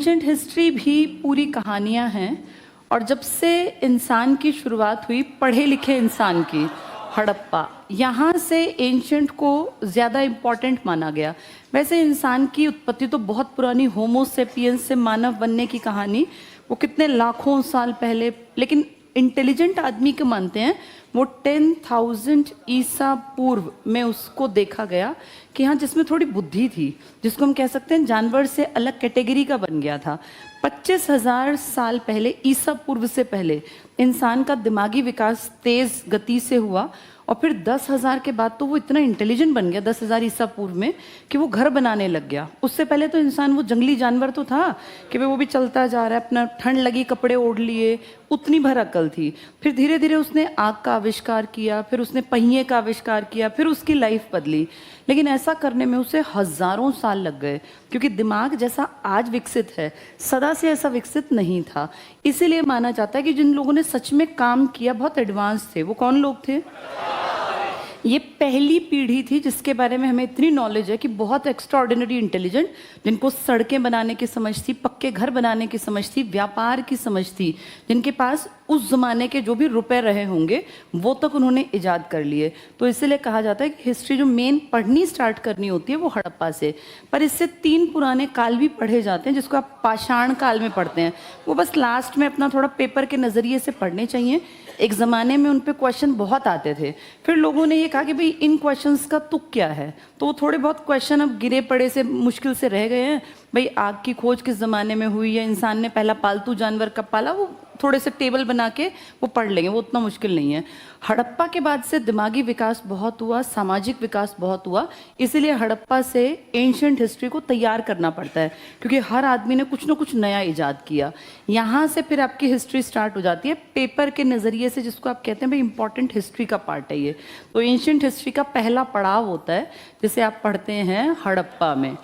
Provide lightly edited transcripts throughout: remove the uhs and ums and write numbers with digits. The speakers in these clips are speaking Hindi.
एंशंट हिस्ट्री भी पूरी कहानियाँ हैं। और जब से इंसान की शुरुआत हुई, पढ़े लिखे इंसान की, हड़प्पा, यहाँ से एंशंट को ज़्यादा इम्पॉर्टेंट माना गया। वैसे इंसान की उत्पत्ति तो बहुत पुरानी, होमो सेपियंस से मानव बनने की कहानी वो कितने लाखों साल पहले, लेकिन इंटेलिजेंट आदमी के मानते हैं वो 10,000 ईसा पूर्व में उसको देखा गया कि हाँ, जिसमें थोड़ी बुद्धि थी, जिसको हम कह सकते हैं जानवर से अलग कैटेगरी का बन गया था। 25,000 साल पहले, ईसा पूर्व से पहले, इंसान का दिमागी विकास तेज गति से हुआ और फिर 10,000 के बाद तो वो इतना इंटेलिजेंट बन गया, 10,000 ईसा पूर्व में, कि वो घर बनाने लग गया। उससे पहले तो इंसान वो जंगली जानवर तो था कि वो भी चलता जा रहा है, अपना ठंड लगी कपड़े ओढ़ लिए, उतनी भर अकल थी। फिर धीरे धीरे उसने आग का आविष्कार किया, फिर उसने पहिए का आविष्कार किया, फिर उसकी लाइफ बदली। लेकिन ऐसा करने में उसे हजारों साल लग गए, क्योंकि दिमाग जैसा आज विकसित है सदा से ऐसा विकसित नहीं था। इसीलिए माना जाता है कि जिन लोगों ने सच में काम किया बहुत एडवांस थे। वो कौन लोग थे? ये पहली पीढ़ी थी जिसके बारे में हमें इतनी नॉलेज है कि बहुत एक्स्ट्राऑर्डिनरी इंटेलिजेंट, जिनको सड़कें बनाने की समझ थी, पक्के घर बनाने की समझ थी, व्यापार की समझ थी, जिनके पास उस जमाने के जो भी रुपए रहे होंगे वो तक उन्होंने इजाद कर लिए। तो इसीलिए कहा जाता है कि हिस्ट्री जो मेन पढ़नी स्टार्ट करनी होती है वो हड़प्पा से। पर इससे 3 पुराने काल भी पढ़े जाते हैं जिसको आप पाषाण काल में पढ़ते हैं। वो बस लास्ट में अपना थोड़ा पेपर के नज़रिए से पढ़ने चाहिए। एक ज़माने में उन पे क्वेश्चन बहुत आते थे, फिर लोगों ने ये कहा कि भाई इन क्वेश्चंस का तुक क्या है, तो वो थोड़े बहुत क्वेश्चन अब गिरे पड़े से मुश्किल से रह गए हैं। भाई आग की खोज किस ज़माने में हुई, या इंसान ने पहला पालतू जानवर कब पाला, वो थोड़े से टेबल बना के वो पढ़ लेंगे, वो उतना मुश्किल नहीं है। हड़प्पा के बाद से दिमागी विकास बहुत हुआ, सामाजिक विकास बहुत हुआ, इसीलिए हड़प्पा से एंशंट हिस्ट्री को तैयार करना पड़ता है, क्योंकि हर आदमी ने कुछ ना कुछ नया इजाद किया। यहाँ से फिर आपकी हिस्ट्री स्टार्ट हो जाती है पेपर के नज़रिए से, जिसको आप कहते हैं भाई इंपॉर्टेंट हिस्ट्री का पार्ट है ये। तो एंशंट हिस्ट्री का पहला पड़ाव होता है जिसे आप पढ़ते हैं हड़प्पा में।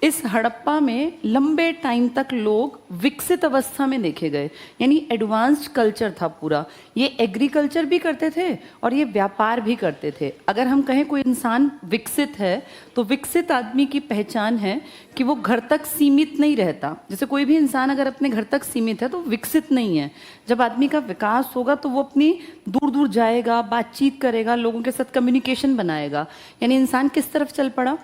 इस हड़प्पा में लंबे टाइम तक लोग विकसित अवस्था में देखे गए, यानी एडवांस्ड कल्चर था पूरा। ये एग्रीकल्चर भी करते थे और ये व्यापार भी करते थे। अगर हम कहें कोई इंसान विकसित है तो विकसित आदमी की पहचान है कि वो घर तक सीमित नहीं रहता। जैसे कोई भी इंसान अगर अपने घर तक सीमित है तो विकसित नहीं है। जब आदमी का विकास होगा तो वो अपनी दूर दूर जाएगा, बातचीत करेगा, लोगों के साथ कम्युनिकेशन बनाएगा। यानी इंसान किस तरफ चल पड़ा?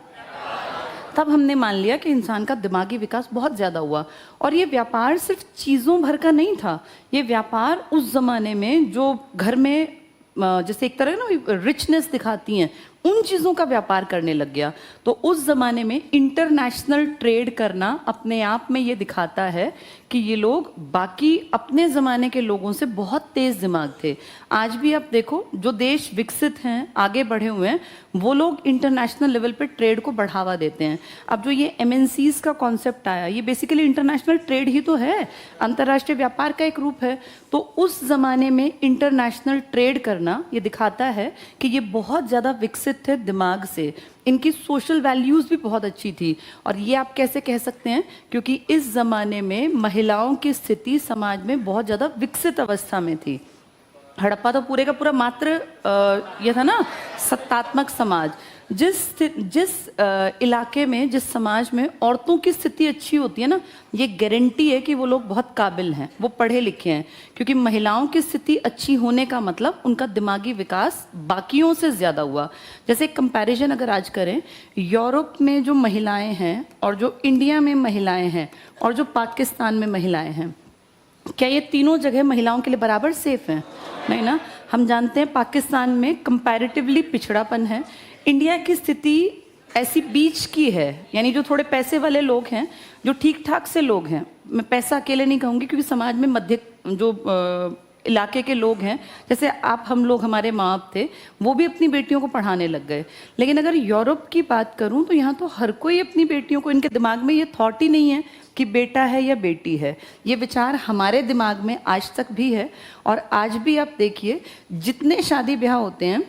तब हमने मान लिया कि इंसान का दिमागी विकास बहुत ज़्यादा हुआ। और ये व्यापार सिर्फ चीज़ों भर का नहीं था, ये व्यापार उस ज़माने में जो घर में जैसे एक तरह ना रिचनेस दिखाती हैं, उन चीज़ों का व्यापार करने लग गया। तो उस ज़माने में इंटरनेशनल ट्रेड करना अपने आप में ये दिखाता है कि ये लोग बाकी अपने ज़माने के लोगों से बहुत तेज़ दिमाग थे। आज भी आप देखो, जो देश विकसित हैं, आगे बढ़े हुए हैं, वो लोग इंटरनेशनल लेवल पे ट्रेड को बढ़ावा देते हैं। अब जो ये MNCs का कॉन्सेप्ट आया, ये बेसिकली इंटरनेशनल ट्रेड ही तो है, अंतर्राष्ट्रीय व्यापार का एक रूप है। तो उस ज़माने में इंटरनेशनल ट्रेड करना ये दिखाता है कि ये बहुत ज़्यादा विकसित थे दिमाग से। इनकी सोशल वैल्यूज़ भी बहुत अच्छी थी। और ये आप कैसे कह सकते हैं? क्योंकि इस ज़माने में महिलाओं की स्थिति समाज में बहुत ज़्यादा विकसित अवस्था में थी। हड़प्पा तो पूरे का पूरा मात्र ये था ना, सत्तात्मक समाज। जिस इलाके में, जिस समाज में औरतों की स्थिति अच्छी होती है ना, ये गारंटी है कि वो लोग बहुत काबिल हैं, वो पढ़े लिखे हैं। क्योंकि महिलाओं की स्थिति अच्छी होने का मतलब उनका दिमागी विकास बाकियों से ज़्यादा हुआ। जैसे कंपैरिजन अगर आज करें, यूरोप में जो महिलाएं हैं और जो इंडिया में महिलाएं हैं और जो पाकिस्तान में महिलाएं हैं, क्या ये तीनों जगह महिलाओं के लिए बराबर सेफ हैं? नहीं ना। हम जानते हैं पाकिस्तान में कंपैरेटिवली पिछड़ापन है। इंडिया की स्थिति ऐसी बीच की है, यानी जो थोड़े पैसे वाले लोग हैं, जो ठीक ठाक से लोग हैं, मैं पैसा अकेले नहीं कहूँगी क्योंकि समाज में मध्य जो इलाके के लोग हैं, जैसे आप हम लोग, हमारे माँ बाप थे, वो भी अपनी बेटियों को पढ़ाने लग गए। लेकिन अगर यूरोप की बात करूँ तो यहाँ तो हर कोई अपनी बेटियों को, इनके दिमाग में ये थॉट ही नहीं है कि बेटा है या बेटी है। ये विचार हमारे दिमाग में आज तक भी है। और आज भी आप देखिए, जितने शादी ब्याह होते हैं,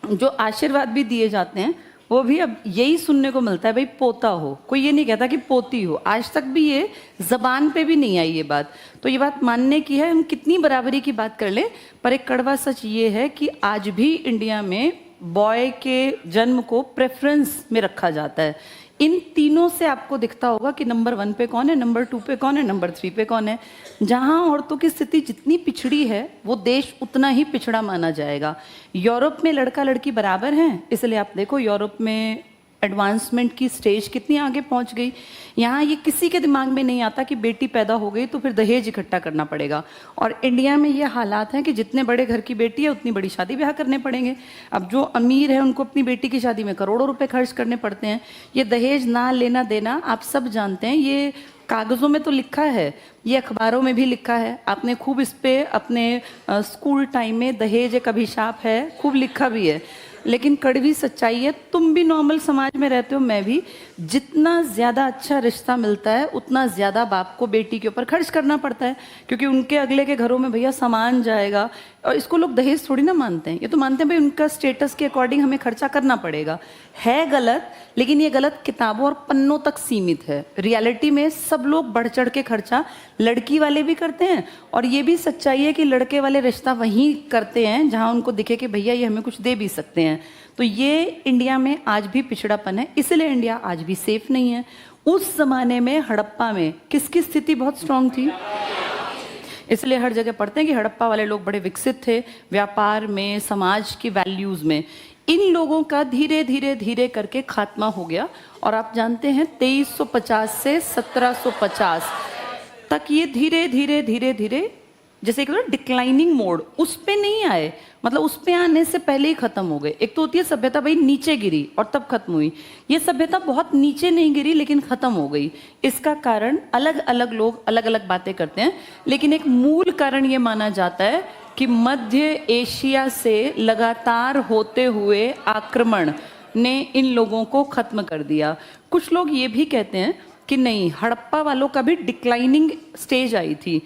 जो आशीर्वाद भी दिए जाते हैं, वो भी अब यही सुनने को मिलता है, भाई पोता हो। कोई ये नहीं कहता कि पोती हो। आज तक भी ये जबान पे भी नहीं आई ये बात। तो ये बात मानने की है, हम कितनी बराबरी की बात कर लें, पर एक कड़वा सच ये है कि आज भी इंडिया में बॉय के जन्म को प्रेफरेंस में रखा जाता है। इन तीनों से आपको दिखता होगा कि नंबर 1 पे कौन है, नंबर 2 पे कौन है, नंबर 3 पे कौन है। जहां औरतों की स्थिति जितनी पिछड़ी है वो देश उतना ही पिछड़ा माना जाएगा। यूरोप में लड़का लड़की बराबर हैं, इसलिए आप देखो यूरोप में एडवांसमेंट की स्टेज कितनी आगे पहुंच गई। यहाँ ये किसी के दिमाग में नहीं आता कि बेटी पैदा हो गई तो फिर दहेज इकट्ठा करना पड़ेगा। और इंडिया में ये हालात हैं कि जितने बड़े घर की बेटी है उतनी बड़ी शादी ब्याह करने पड़ेंगे। अब जो अमीर है उनको अपनी बेटी की शादी में करोड़ों रुपए खर्च करने पड़ते हैं। ये दहेज ना लेना देना आप सब जानते हैं, ये कागज़ों में तो लिखा है, ये अखबारों में भी लिखा है। आपने खूब इस पे अपने स्कूल टाइम में दहेज एक अभिशाप है खूब लिखा भी है। लेकिन कड़वी सच्चाई है, तुम भी नॉर्मल समाज में रहते हो, मैं भी, जितना ज़्यादा अच्छा रिश्ता मिलता है उतना ज़्यादा बाप को बेटी के ऊपर खर्च करना पड़ता है, क्योंकि उनके अगले के घरों में भैया सामान जाएगा। और इसको लोग दहेज थोड़ी ना मानते हैं, ये तो मानते हैं भाई उनका स्टेटस के अकॉर्डिंग हमें खर्चा करना पड़ेगा। है गलत, लेकिन ये गलत किताबों और पन्नों तक सीमित है। रियलिटी में सब लोग बढ़ चढ़ के खर्चा लड़की वाले भी करते हैं, और ये भी सच्चाई है कि लड़के वाले रिश्ता वहीं करते हैं जहां उनको दिखे कि भैया ये हमें कुछ दे भी सकते हैं। तो ये इंडिया में आज भी पिछड़ापन है, इसलिए इंडिया आज भी सेफ नहीं है। उस जमाने में हड़प्पा में किसकी स्थिति बहुत स्ट्रांग थी, इसलिए हर जगह पढ़ते हैं कि हड़प्पा वाले लोग बड़े विकसित थे व्यापार में, समाज की वैल्यूज में। इन लोगों का धीरे धीरे धीरे करके खात्मा हो गया, और आप जानते हैं 2350 से 1750 तक ये धीरे धीरे धीरे धीरे जैसे एक डिक्लाइनिंग मोड, उस पे नहीं आए, मतलब उस पे आने से पहले ही खत्म हो गए। एक तो होती है सभ्यता भाई नीचे गिरी और तब खत्म हुई, ये सभ्यता बहुत नीचे नहीं गिरी लेकिन खत्म हो गई। इसका कारण अलग अलग लोग अलग अलग बातें करते हैं, लेकिन एक मूल कारण ये माना जाता है कि मध्य एशिया से लगातार होते हुए आक्रमण ने इन लोगों को खत्म कर दिया। कुछ लोग ये भी कहते हैं कि नहीं, हड़प्पा वालों का भी डिक्लाइनिंग स्टेज आई थी,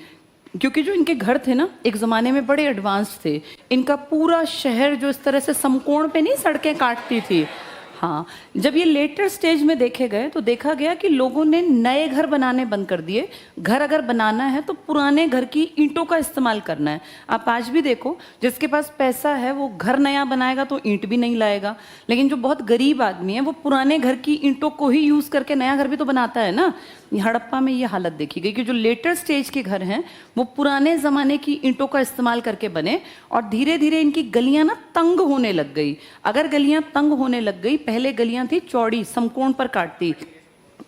क्योंकि जो इनके घर थे ना एक ज़माने में बड़े एडवांस थे। इनका पूरा शहर जो इस तरह से समकोण पे नहीं सड़कें काटती थी, हाँ, जब ये लेटर स्टेज में देखे गए तो देखा गया कि लोगों ने नए घर बनाने बंद कर दिए। घर अगर बनाना है तो पुराने घर की ईंटों का इस्तेमाल करना है। आप आज भी देखो, जिसके पास पैसा है वो घर नया बनाएगा तो ईंट भी नहीं लाएगा, लेकिन जो बहुत गरीब आदमी है वो पुराने घर की ईंटों को ही यूज़ करके नया घर भी तो बनाता है ना। हड़प्पा में ये हालत देखी गई कि जो लेटर स्टेज के घर हैं वो पुराने ज़माने की ईंटों का इस्तेमाल करके बने, और धीरे धीरे इनकी गलियां ना तंग होने लग गई। अगर गलियां तंग होने लग गई, पहले गलियां थी चौड़ी समकोण पर काटती,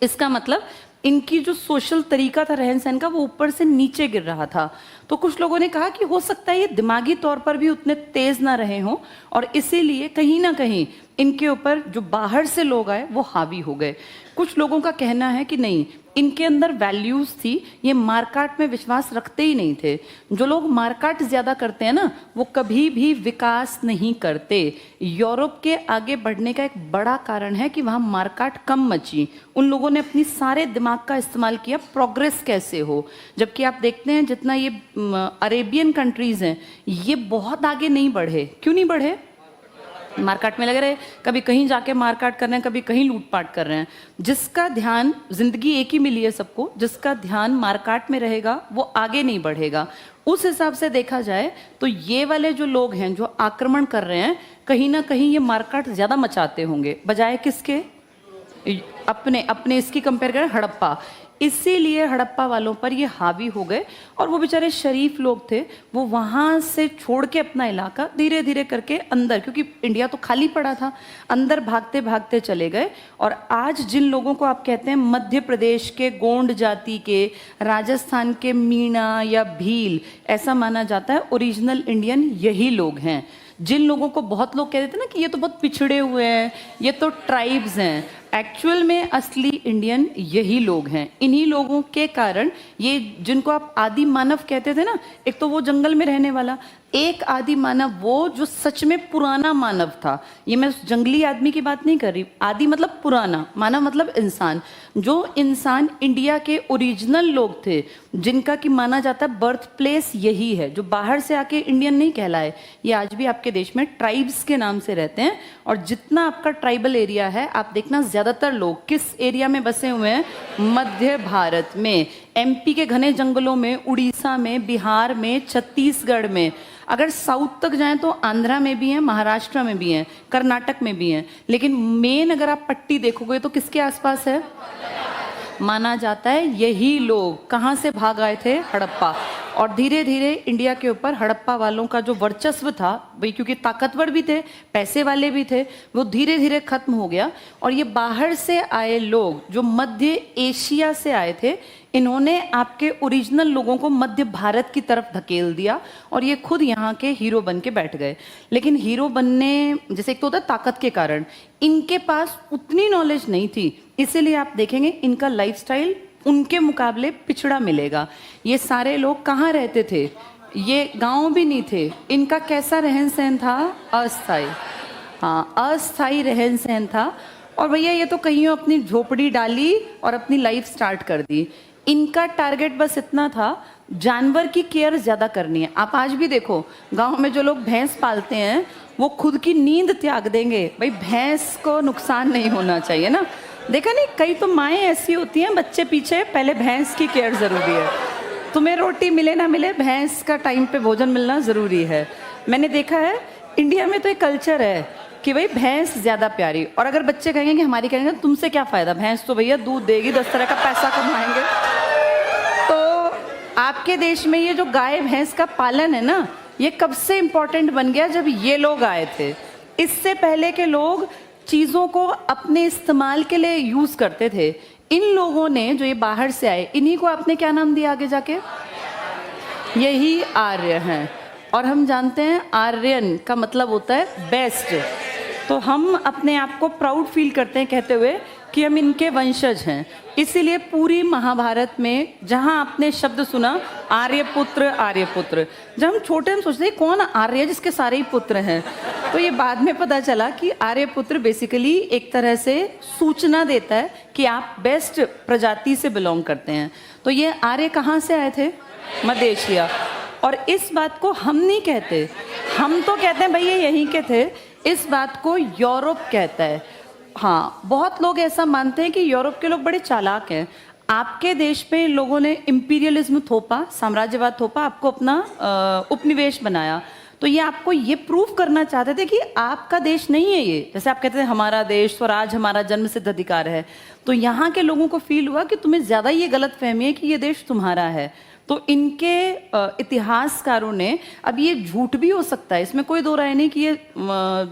इसका मतलब इनकी जो सोशल तरीका था रहन सहन का वो ऊपर से नीचे गिर रहा था। तो कुछ लोगों ने कहा कि हो सकता है ये दिमागी तौर पर भी उतने तेज ना रहे हों, और इसीलिए कहीं ना कहीं इनके ऊपर जो बाहर से लोग आए वो हावी हो गए। कुछ लोगों का कहना है कि नहीं, इनके अंदर वैल्यूज थी, ये मारकाट में विश्वास रखते ही नहीं थे। जो लोग मारकाट ज्यादा करते हैं ना वो कभी भी विकास नहीं करते। यूरोप के आगे बढ़ने का एक बड़ा कारण है कि वहाँ मारकाट कम मची। उन लोगों ने अपनी सारे दिमाग का इस्तेमाल किया प्रोग्रेस कैसे हो, जबकि आप देखते हैं जितना ये अरेबियन कंट्रीज हैं ये बहुत आगे नहीं बढ़े। क्यों नहीं बढ़े? मारकाट में लगे रहे, कभी कहीं जाके मारकाट कर रहे हैं, कभी कहीं लूटपाट कर रहे हैं। जिसका ध्यान, जिंदगी एक ही मिली है सबको, जिसका ध्यान मारकाट में रहेगा वो आगे नहीं बढ़ेगा। उस हिसाब से देखा जाए तो ये वाले जो लोग हैं जो आक्रमण कर रहे हैं, कहीं ना कहीं ये मारकाट ज्यादा मचाते होंगे बजाय किसके, अपने इसकी कंपेयर करें हड़प्पा। इसीलिए हड़प्पा वालों पर ये हावी हो गए, और वो बेचारे शरीफ लोग थे, वो वहाँ से छोड़ के अपना इलाका धीरे धीरे करके अंदर, क्योंकि इंडिया तो खाली पड़ा था, अंदर भागते भागते चले गए। और आज जिन लोगों को आप कहते हैं मध्य प्रदेश के गोंड जाति के, राजस्थान के मीणा या भील, ऐसा माना जाता है ओरिजिनल इंडियन यही लोग हैं। जिन लोगों को बहुत लोग कह देते हैं ना कि ये तो बहुत पिछड़े हुए हैं, ये तो ट्राइब्स हैं, एक्चुअल में असली इंडियन यही लोग हैं। इन्हीं लोगों के कारण ये जिनको आप आदि मानव कहते थे ना, एक तो वो जंगल में रहने वाला, एक आदि मानव वो जो सच में पुराना मानव था। ये मैं उस जंगली आदमी की बात नहीं कर रही, आदि मतलब पुराना, मानव मतलब इंसान। जो इंसान इंडिया के ओरिजिनल लोग थे, जिनका कि माना जाता है बर्थ प्लेस यही है, जो बाहर से आके इंडियन नहीं कहलाए, ये आज भी आपके देश में ट्राइब्स के नाम से रहते हैं। और जितना आपका ट्राइबल एरिया है आप देखना ज्यादा ज्यादातर लोग किस एरिया में बसे हुए हैं? मध्य भारत में, एमपी के घने जंगलों में, उड़ीसा में, बिहार में, छत्तीसगढ़ में। अगर साउथ तक जाएं तो आंध्रा में भी हैं, महाराष्ट्र में भी हैं, कर्नाटक में भी हैं, लेकिन मेन अगर आप पट्टी देखोगे तो किसके आसपास है? माना जाता है यही लोग कहाँ से भाग आए थे? हड़प्पा। और धीरे धीरे इंडिया के ऊपर हड़प्पा वालों का जो वर्चस्व था, भाई क्योंकि ताकतवर भी थे, पैसे वाले भी थे, वो धीरे धीरे खत्म हो गया। और ये बाहर से आए लोग जो मध्य एशिया से आए थे, इन्होंने आपके ओरिजिनल लोगों को मध्य भारत की तरफ धकेल दिया और ये खुद यहाँ के हीरो बन के बैठ गए। लेकिन हीरो बनने, जैसे एक तो होता है ताकत के कारण, इनके पास उतनी नॉलेज नहीं थी, इसीलिए आप देखेंगे इनका लाइफस्टाइल उनके मुकाबले पिछड़ा मिलेगा। ये सारे लोग कहाँ रहते थे? ये गांव भी नहीं थे। इनका कैसा रहन सहन था? अस्थाई। हाँ, अस्थाई रहन सहन था। और भैया ये तो कहीं अपनी झोपड़ी डाली और अपनी लाइफ स्टार्ट कर दी। इनका टारगेट बस इतना था, जानवर की केयर ज्यादा करनी है। आप आज भी देखो गांव में जो लोग भैंस पालते हैं वो खुद की नींद त्याग देंगे, भाई भैंस को नुकसान नहीं होना चाहिए ना। देखा नहीं, कई तो माएँ ऐसी होती हैं, बच्चे पीछे पहले भैंस की केयर जरूरी है। तुम्हें रोटी मिले ना मिले, भैंस का टाइम पे भोजन मिलना जरूरी है। मैंने देखा है इंडिया में तो एक कल्चर है कि भाई भैंस ज्यादा प्यारी। और अगर बच्चे कहेंगे कि हमारी, कहेंगे तुमसे क्या फायदा, भैंस तो भैया दूध देगी, 10 तरह का पैसा कमाएंगे। तो आपके देश में ये जो गाय भैंस का पालन है ना, ये कब से इंपॉर्टेंट बन गया? जब ये लोग आए थे। इससे पहले के लोग चीजों को अपने इस्तेमाल के लिए यूज करते थे। इन लोगों ने, जो ये बाहर से आए, इन्हीं को आपने क्या नाम दिया आगे जाके? यही आर्य हैं। और हम जानते हैं आर्यन का मतलब होता है बेस्ट। तो हम अपने आप को प्राउड फील करते हैं कहते हुए कि हम इनके वंशज हैं। इसीलिए पूरी महाभारत में जहां आपने शब्द सुना आर्यपुत्र आर्यपुत्र, जब हम छोटे हम सोचते हैं कौन आर्य जिसके सारे ही पुत्र हैं, तो ये बाद में पता चला कि आर्यपुत्र बेसिकली एक तरह से सूचना देता है कि आप बेस्ट प्रजाति से बिलोंग करते हैं। तो ये आर्य कहाँ से आए थे? मध्य एशिया। और इस बात को हम नहीं कहते, हम तो कहते हैं भाई ये यहीं के थे। इस बात को यूरोप कहता है। हाँ, बहुत लोग ऐसा मानते हैं कि यूरोप के लोग बड़े चालाक हैं। आपके देश में लोगों ने इंपीरियलिज्म थोपा, साम्राज्यवाद थोपा, आपको अपना उपनिवेश बनाया। तो ये आपको ये प्रूव करना चाहते थे कि आपका देश नहीं है ये। जैसे आप कहते थे हमारा देश स्वराज हमारा जन्म सिद्ध अधिकार है, तो यहाँ के लोगों को फील हुआ कि तुम्हें ज्यादा ये गलत फहमी है कि ये देश तुम्हारा है। तो इनके इतिहासकारों ने, अब ये झूठ भी हो सकता है, इसमें कोई दो राय नहीं कि ये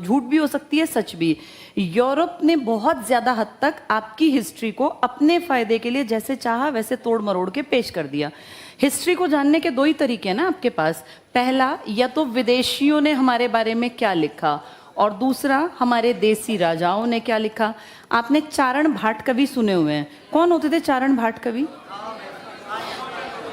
झूठ भी हो सकती है, सच भी, यूरोप ने बहुत ज्यादा हद तक आपकी हिस्ट्री को अपने फायदे के लिए जैसे चाहा वैसे तोड़ मरोड़ के पेश कर दिया। हिस्ट्री को जानने के दो ही तरीके हैं ना आपके पास। पहला, या तो विदेशियों ने हमारे बारे में क्या लिखा, और दूसरा हमारे देसी राजाओं ने क्या लिखा। आपने चारण भाट कवि सुने हुए हैं। कौन होते थे चारण भाट कवि?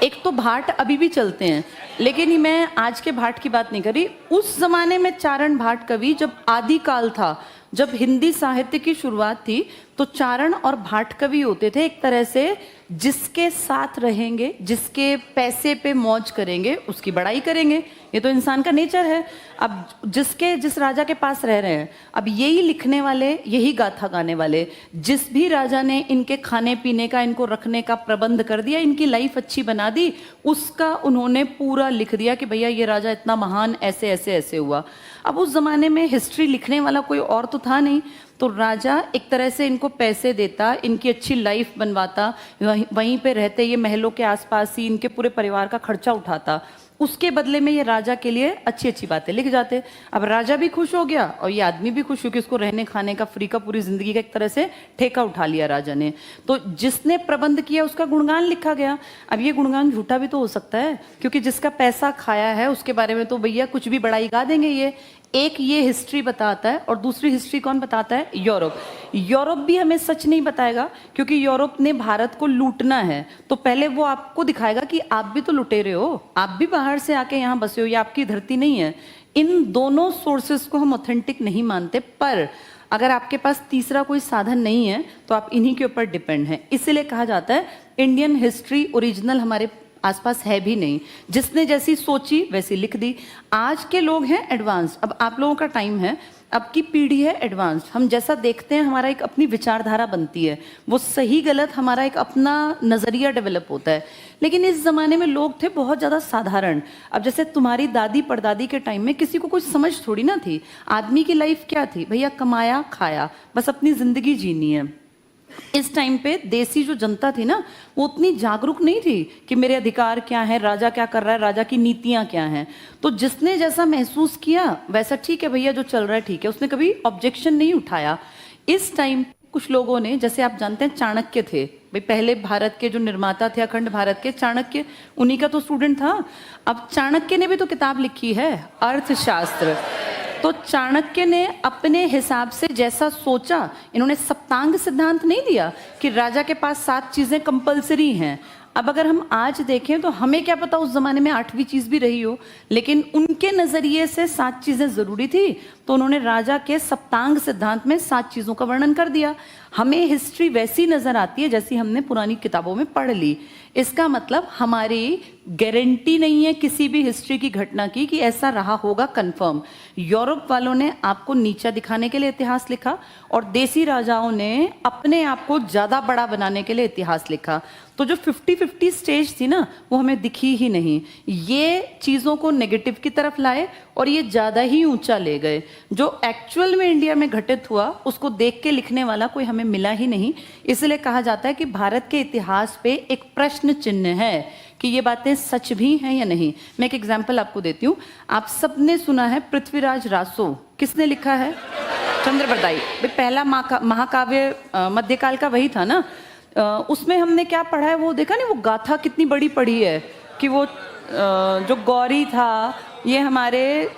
एक तो भाट अभी भी चलते हैं, लेकिन मैं आज के भाट की बात नहीं करी। उस जमाने में चारण भाट कवि, जब आदिकाल था, जब हिंदी साहित्य की शुरुआत थी, तो चारण और भाट कवि होते थे एक तरह से जिसके साथ रहेंगे, जिसके पैसे पे मौज करेंगे, उसकी बड़ाई करेंगे। ये तो इंसान का नेचर है। अब जिस राजा के पास रह रहे हैं, अब यही लिखने वाले, यही गाथा गाने वाले, जिस भी राजा ने इनके खाने पीने का, इनको रखने का प्रबंध कर दिया, इनकी लाइफ अच्छी बना दी, उसका उन्होंने पूरा लिख दिया कि भैया ये राजा इतना महान, ऐसे ऐसे ऐसे हुआ। अब उस जमाने में हिस्ट्री लिखने वाला कोई और तो था नहीं, तो राजा एक तरह से इनको पैसे देता, इनकी अच्छी लाइफ बनवाता, वहीं पे रहते, ये महलों के आसपास ही इनके पूरे परिवार का खर्चा उठाता। उसके बदले में ये राजा के लिए अच्छी अच्छी बातें लिख जाते। अब राजा भी खुश हो गया और ये आदमी भी खुश हो कि उसको रहने खाने का फ्री का पूरी जिंदगी का एक तरह से ठेका उठा लिया राजा ने। तो जिसने प्रबंध किया उसका गुणगान लिखा गया। अब ये गुणगान झूठा भी तो हो सकता है, क्योंकि जिसका पैसा खाया है उसके बारे में तो भैया कुछ भी बड़ाई गा देंगे ये। एक ये हिस्ट्री बताता है, और दूसरी हिस्ट्री कौन बताता है? यूरोप। यूरोप भी हमें सच नहीं बताएगा, क्योंकि यूरोप ने भारत को लूटना है, तो पहले वो आपको दिखाएगा कि आप भी तो लुटेरे हो, आप भी बाहर से आके यहाँ बसे हो, ये आपकी धरती नहीं है। इन दोनों सोर्सेस को हम ऑथेंटिक नहीं मानते, पर अगर आपके पास तीसरा कोई साधन नहीं है तो आप इन्हीं के ऊपर डिपेंड हैं। इसीलिए कहा जाता है इंडियन हिस्ट्री ओरिजिनल हमारे आसपास है भी नहीं, जिसने जैसी सोची वैसी लिख दी। आज के लोग हैं एडवांस। अब आप लोगों का टाइम है, अब की पीढ़ी है एडवांस्ड, हम जैसा देखते हैं हमारा एक अपनी विचारधारा बनती है, वो सही गलत हमारा एक अपना नज़रिया डेवलप होता है। लेकिन इस ज़माने में लोग थे बहुत ज़्यादा साधारण। अब जैसे तुम्हारी दादी परदादी के टाइम में किसी को कुछ समझ थोड़ी ना थी, आदमी की लाइफ क्या थी, भैया कमाया खाया, बस अपनी ज़िंदगी जीनी है। इस टाइम पे देसी जो जनता थी ना, वो उतनी जागरूक नहीं थी कि मेरे अधिकार क्या है, राजा क्या कर रहा है, राजा की नीतियां क्या हैं। तो जिसने जैसा महसूस किया वैसा ठीक है भैया, जो चल रहा है ठीक है, उसने कभी ऑब्जेक्शन नहीं उठाया। इस टाइम कुछ लोगों ने, जैसे आप जानते हैं चाणक्य थे भाई, पहले भारत के जो निर्माता थे अखंड भारत के, चाणक्य उन्हीं का तो स्टूडेंट था। अब चाणक्य ने भी तो किताब लिखी है अर्थशास्त्र, तो चाणक्य ने अपने हिसाब से जैसा सोचा, इन्होंने सप्तांग सिद्धांत नहीं दिया कि राजा के पास 7 चीजें कंपलसरी हैं। अब अगर हम आज देखें तो हमें क्या पता उस जमाने में 8वीं चीज भी रही हो, लेकिन उनके नजरिए से 7 चीजें जरूरी थी, तो उन्होंने राजा के सप्तांग सिद्धांत में 7 चीजों का वर्णन कर दिया। हमें हिस्ट्री वैसी नजर आती है जैसी हमने पुरानी किताबों में पढ़ ली। इसका मतलब हमारी गारंटी नहीं है किसी भी हिस्ट्री की घटना की कि ऐसा रहा होगा कंफर्म। यूरोप वालों ने आपको नीचा दिखाने के लिए इतिहास लिखा और देसी राजाओं ने अपने आप को ज्यादा बड़ा बनाने के लिए इतिहास लिखा। तो जो 50-50 स्टेज थी ना, वो हमें दिखी ही नहीं। ये चीजों को नेगेटिव की तरफ लाए और ये ज्यादा ही ऊंचा ले गए। जो एक्चुअल में इंडिया में घटित हुआ उसको देख के लिखने वाला कोई हमें मिला ही नहीं। इसलिए कहा जाता है कि भारत के इतिहास पे एक प्रश्न चिन्ह है कि ये बातें सच भी हैं या नहीं। मैं एक एग्जाम्पल आपको देती हूँ। आप सबने सुना है पृथ्वीराज रासो, किसने लिखा है? चंद्रबरदाई। पहला महाकाव्य मध्यकाल का वही था ना। उसमें हमने क्या पढ़ा है वो देखा नहीं, वो गाथा कितनी बड़ी पढ़ी है कि वो जो गौरी था, ये हमारे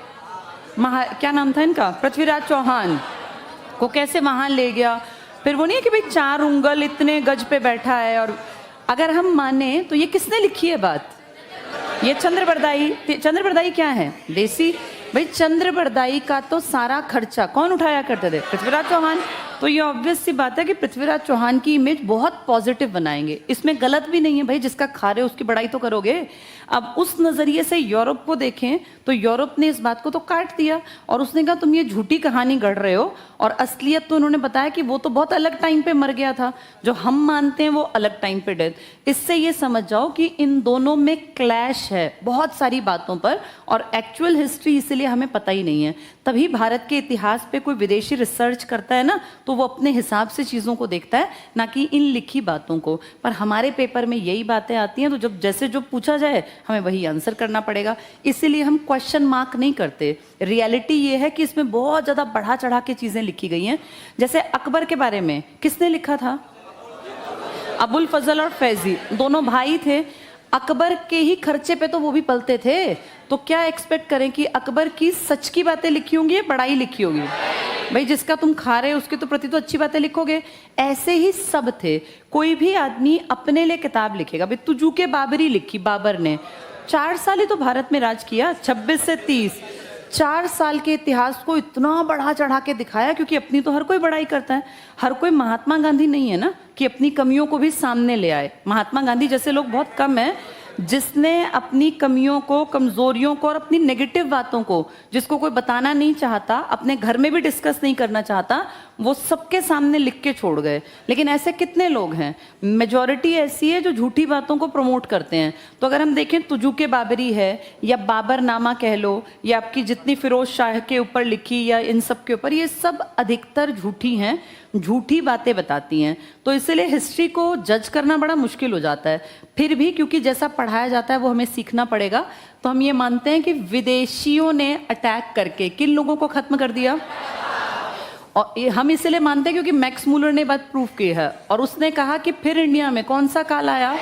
क्या नाम था इनका, पृथ्वीराज चौहान को कैसे वहां ले गया। फिर वो नहीं है कि भाई 4 उंगल इतने गज पे बैठा है। और अगर हम माने तो ये किसने लिखी है बात? ये चंद्रबरदाई। चंद्रबरदाई क्या है? देसी। भाई चंद्रबरदाई का तो सारा खर्चा कौन उठाया करते थे? पृथ्वीराज चौहान। तो ये ऑब्वियस सी बात है कि पृथ्वीराज चौहान की इमेज बहुत पॉजिटिव बनाएंगे, इसमें गलत भी नहीं है भाई, जिसका खा रहे हो उसकी बड़ाई तो करोगे। अब उस नजरिए से यूरोप को देखें तो यूरोप ने इस बात को तो काट दिया और उसने कहा तुम ये झूठी कहानी गढ़ रहे हो, और असलियत तो उन्होंने बताया कि वो तो बहुत अलग टाइम पे मर गया था, जो हम मानते हैं वो अलग टाइम पे डेथ। इससे ये समझ जाओ कि इन दोनों में क्लैश है बहुत सारी बातों पर, और एक्चुअल हिस्ट्री इसलिए हमें पता ही नहीं है। तभी भारत के इतिहास पे कोई विदेशी रिसर्च करता है ना, तो वो अपने हिसाब से चीज़ों को देखता है, ना कि इन लिखी बातों को। पर हमारे पेपर में यही बातें आती हैं, तो जब जैसे जो पूछा जाए हमें वही आंसर करना पड़ेगा। इसीलिए हम क्वेश्चन मार्क नहीं करते। रियलिटी ये है कि इसमें बहुत ज़्यादा बढ़ा चढ़ा के चीज़ें लिखी गई हैं। जैसे अकबर के बारे में किसने लिखा था? अबुल फजल और फैजी, दोनों भाई थे। अकबर के ही खर्चे पे तो वो भी पलते थे, तो क्या एक्सपेक्ट करें कि अकबर की सच की बातें लिखी होंगी या बड़ाई लिखी होगी? भाई जिसका तुम खा रहे हो उसके तो प्रति तो अच्छी बातें लिखोगे। ऐसे ही सब थे। कोई भी आदमी अपने लिए किताब लिखेगा। भाई तुजू के बाबरी लिखी, बाबर ने 4 साल ही तो भारत में राज किया, 26 से 30। 4 साल के इतिहास को इतना बढ़ा चढ़ा के दिखाया, क्योंकि अपनी तो हर कोई बड़ाई करता है। हर कोई महात्मा गांधी नहीं है ना कि अपनी कमियों को भी सामने ले आए। महात्मा गांधी जैसे लोग बहुत कम हैं जिसने अपनी कमियों को, कमजोरियों को और अपनी नेगेटिव बातों को, जिसको कोई बताना नहीं चाहता, अपने घर में भी डिस्कस नहीं करना चाहता, वो सबके सामने लिख के छोड़ गए। लेकिन ऐसे कितने लोग हैं? मेजॉरिटी ऐसी है जो झूठी बातों को प्रमोट करते हैं। तो अगर हम देखें तुजू के बाबरी है या बाबरनामा कह लो, या आपकी जितनी फिरोज शाह के ऊपर लिखी या इन सब के ऊपर, ये सब अधिकतर झूठी हैं, झूठी बातें बताती हैं। तो इसलिए हिस्ट्री को जज करना बड़ा मुश्किल हो जाता है। फिर भी क्योंकि जैसा पढ़ाया जाता है वो हमें सीखना पड़ेगा, तो हम ये मानते हैं कि विदेशियों ने अटैक करके किन लोगों को खत्म कर दिया। और हम इसलिए मानते हैं क्योंकि मैक्स मूलर ने बात प्रूफ की है, और उसने कहा कि फिर इंडिया में कौन सा काल आया।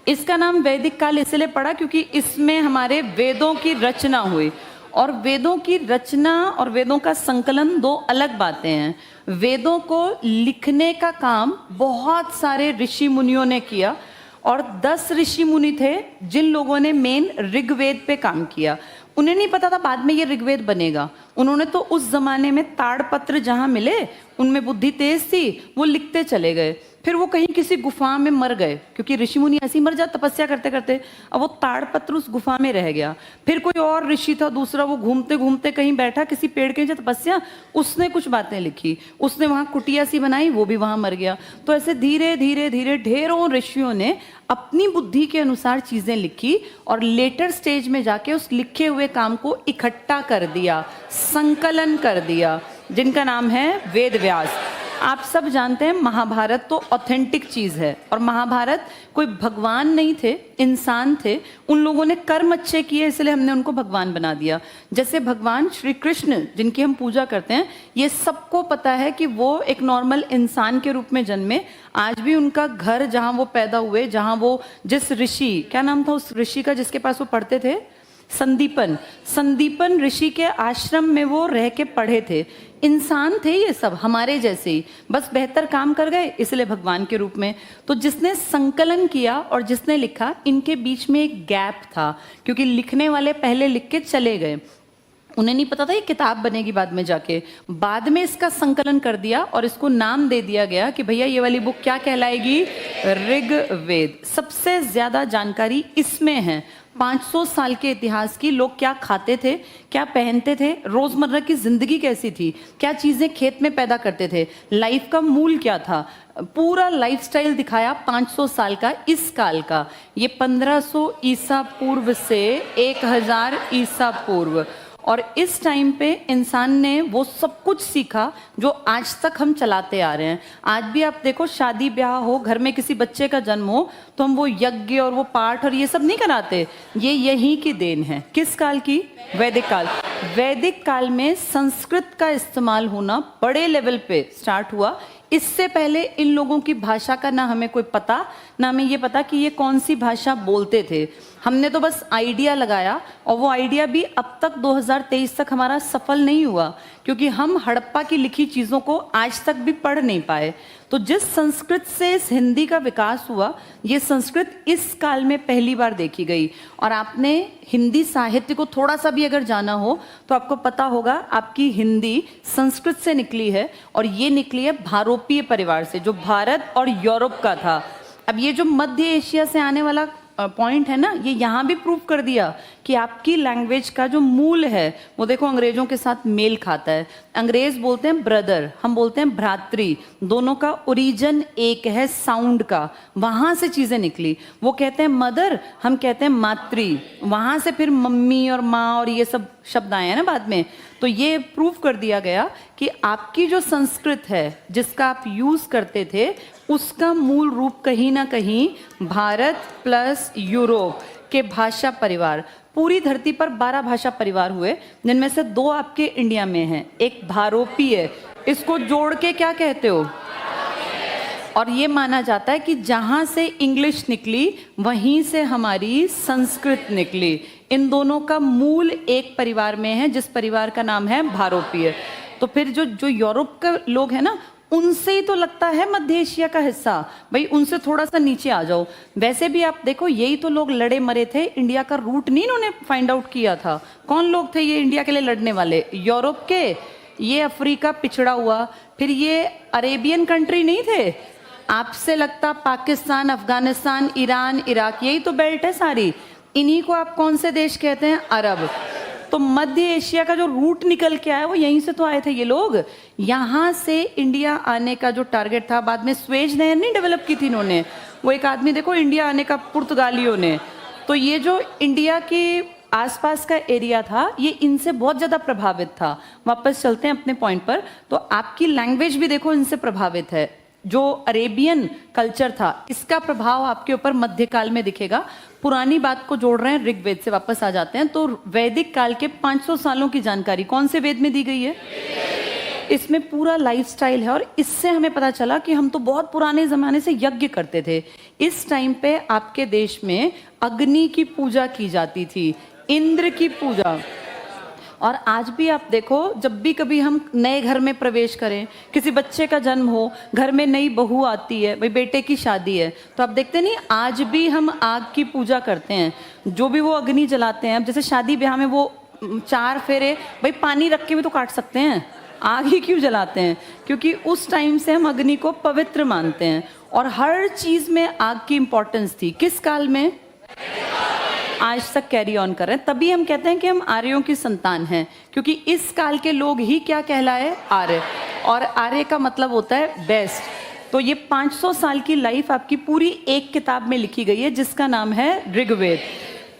इसका नाम वैदिक काल इसलिए पड़ा क्योंकि इसमें हमारे वेदों की रचना हुई, और वेदों की रचना और वेदों का संकलन 2 अलग बातें हैं। वेदों को लिखने का काम बहुत सारे ऋषि मुनियों ने किया, और 10 ऋषि मुनि थे जिन लोगों ने मेन ऋग्वेद पे काम किया। उन्हें नहीं पता था बाद में ये ऋग्वेद बनेगा। उन्होंने तो उस जमाने में ताड़पत्र जहां मिले, उनमें बुद्धि तेज थी, वो लिखते चले गए। फिर वो कहीं किसी गुफा में मर गए, क्योंकि ऋषि मुनि ऐसे ही मर जाते तपस्या करते करते। अब वो ताड़पत्र उस गुफा में रह गया। फिर कोई और ऋषि था दूसरा, वो घूमते घूमते कहीं बैठा किसी पेड़ के नीचे तपस्या, उसने कुछ बातें लिखी, उसने वहां कुटिया सी बनाई, वो भी वहां मर गया। तो ऐसे धीरे धीरे धीरे ढेरों ऋषियों ने अपनी बुद्धि के अनुसार चीजें लिखी और लेटर स्टेज में जाके उस लिखे हुए काम को इकट्ठा कर दिया, संकलन कर दिया, जिनका नाम है वेद व्यास। आप सब जानते हैं महाभारत तो ऑथेंटिक चीज है, और महाभारत कोई भगवान नहीं थे, इंसान थे। उन लोगों ने कर्म अच्छे किए, इसलिए हमने उनको भगवान बना दिया। जैसे भगवान श्री कृष्ण जिनकी हम पूजा करते हैं, ये सबको पता है कि वो एक नॉर्मल इंसान के रूप में जन्मे। आज भी उनका घर जहाँ वो पैदा हुए, जहाँ वो जिस ऋषि, क्या नाम था उस ऋषि का जिसके पास वो पढ़ते थे, संदीपन ऋषि के आश्रम में वो रह के पढ़े थे। इंसान थे ये सब हमारे जैसे ही, बस बेहतर काम कर गए इसलिए भगवान के रूप में। तो जिसने संकलन किया और जिसने लिखा, इनके बीच में एक गैप था, क्योंकि लिखने वाले पहले लिख के चले गए, उन्हें नहीं पता था ये किताब बनेगी बाद में जाके। बाद में इसका संकलन कर दिया और इसको नाम दे दिया गया कि भैया ये वाली बुक क्या कहलाएगी, ऋग्वेद। सबसे ज्यादा जानकारी इसमें है। 500 साल के इतिहास की, लोग क्या खाते थे, क्या पहनते थे, रोजमर्रा की जिंदगी कैसी थी, क्या चीजें खेत में पैदा करते थे, लाइफ का मूल क्या था, पूरा लाइफस्टाइल दिखाया 500 साल का, इस काल का। ये 1500 ईसा पूर्व से 1000 ईसा पूर्व, और इस टाइम पे इंसान ने वो सब कुछ सीखा जो आज तक हम चलाते आ रहे हैं। आज भी आप देखो, शादी ब्याह हो, घर में किसी बच्चे का जन्म हो, तो हम वो यज्ञ और वो पाठ और ये सब नहीं कराते। ये यहीं की देन है। किस काल की? वैदिक काल। वैदिक काल में संस्कृत का इस्तेमाल होना बड़े लेवल पे स्टार्ट हुआ। इससे पहले इन लोगों की भाषा का ना हमें कोई पता, ना हमें ये पता कि ये कौन सी भाषा बोलते थे। हमने तो बस आइडिया लगाया, और वो आइडिया भी अब तक 2023 तक हमारा सफल नहीं हुआ, क्योंकि हम हड़प्पा की लिखी चीज़ों को आज तक भी पढ़ नहीं पाए। तो जिस संस्कृत से इस हिंदी का विकास हुआ, ये संस्कृत इस काल में पहली बार देखी गई। और आपने हिंदी साहित्य को थोड़ा सा भी अगर जाना हो तो आपको पता होगा, आपकी हिंदी संस्कृत से निकली है, और ये निकली है भारोपीय परिवार से, जो भारत और यूरोप का था। अब ये जो मध्य एशिया से आने वाला पॉइंट है ना, ये यहाँ भी प्रूव कर दिया कि आपकी लैंग्वेज का जो मूल है वो देखो अंग्रेजों के साथ मेल खाता है। अंग्रेज बोलते हैं ब्रदर, हम बोलते हैं भ्रातृ, दोनों का ओरिजिन एक है साउंड का, वहाँ से चीज़ें निकली। वो कहते हैं मदर, हम कहते हैं मातृ, वहाँ से फिर मम्मी और माँ और ये सब शब्द आए हैं ना बाद में। तो ये प्रूव कर दिया गया कि आपकी जो संस्कृत है जिसका आप यूज़ करते थे, उसका मूल रूप कहीं ना कहीं भारत प्लस यूरोप के भाषा परिवार। पूरी धरती पर 12 भाषा परिवार हुए, जिनमें से 2 आपके इंडिया में हैं। एक भारोपीय, इसको जोड़ के क्या कहते हो? और ये माना जाता है कि जहाँ से इंग्लिश निकली वहीं से हमारी संस्कृत निकली। इन दोनों का मूल एक परिवार में है, जिस परिवार का नाम है भारोपीय। तो फिर जो यूरोप के लोग हैं ना, उनसे ही तो लगता है मध्य एशिया का हिस्सा, भाई उनसे थोड़ा सा नीचे आ जाओ। वैसे भी आप देखो, यही तो लोग लड़े मरे थे, इंडिया का रूट नहीं इन्होंने फाइंड आउट किया था। कौन लोग थे ये इंडिया के लिए लड़ने वाले? यूरोप के, ये अफ्रीका पिछड़ा हुआ, फिर ये अरेबियन कंट्री नहीं थे, आपसे लगता पाकिस्तान, अफगानिस्तान, ईरान, इराक, यही तो बेल्ट है सारी। इन्हीं को आप कौन से देश कहते हैं? अरब। तो मध्य एशिया का जो रूट निकल के आया वो यहीं से तो आए थे ये लोग। यहाँ से इंडिया आने का जो टारगेट था, बाद में स्वेज नहर नहीं डेवलप की थी इन्होंने, वो एक आदमी देखो इंडिया आने का पुर्तगालियों ने। तो ये जो इंडिया के आसपास का एरिया था, ये इनसे बहुत ज़्यादा प्रभावित था। वापस चलते हैं अपने पॉइंट पर। तो आपकी लैंग्वेज भी देखो इनसे प्रभावित है। जो अरेबियन कल्चर था, इसका प्रभाव आपके ऊपर मध्यकाल में दिखेगा। पुरानी बात को जोड़ रहे हैं ऋग्वेद से, वापस आ जाते हैं। तो वैदिक काल के 500 सालों की जानकारी कौन से वेद में दी गई है? इसमें पूरा लाइफस्टाइल है, और इससे हमें पता चला कि हम तो बहुत पुराने जमाने से यज्ञ करते थे। इस टाइम पे आपके देश में अग्नि की पूजा की जाती थी, इंद्र की पूजा। और आज भी आप देखो, जब भी कभी हम नए घर में प्रवेश करें, किसी बच्चे का जन्म हो, घर में नई बहू आती है, भाई बेटे की शादी है, तो आप देखते नहीं आज भी हम आग की पूजा करते हैं, जो भी वो अग्नि जलाते हैं। अब जैसे शादी ब्याह में वो 4 फेरे, भाई पानी रख के भी तो काट सकते हैं, आग ही क्यों जलाते हैं? क्योंकि उस टाइम से हम अग्नि को पवित्र मानते हैं और हर चीज में आग की इंपॉर्टेंस थी। किस काल में? आज तक कैरी ऑन कर रहे हैं। तभी हम कहते हैं कि हम आर्यों की संतान हैं, क्योंकि इस काल के लोग ही क्या कहलाए? आर्य। और आर्य का मतलब होता है बेस्ट। तो ये 500 साल की लाइफ आपकी पूरी एक किताब में लिखी गई है जिसका नाम है ऋग्वेद।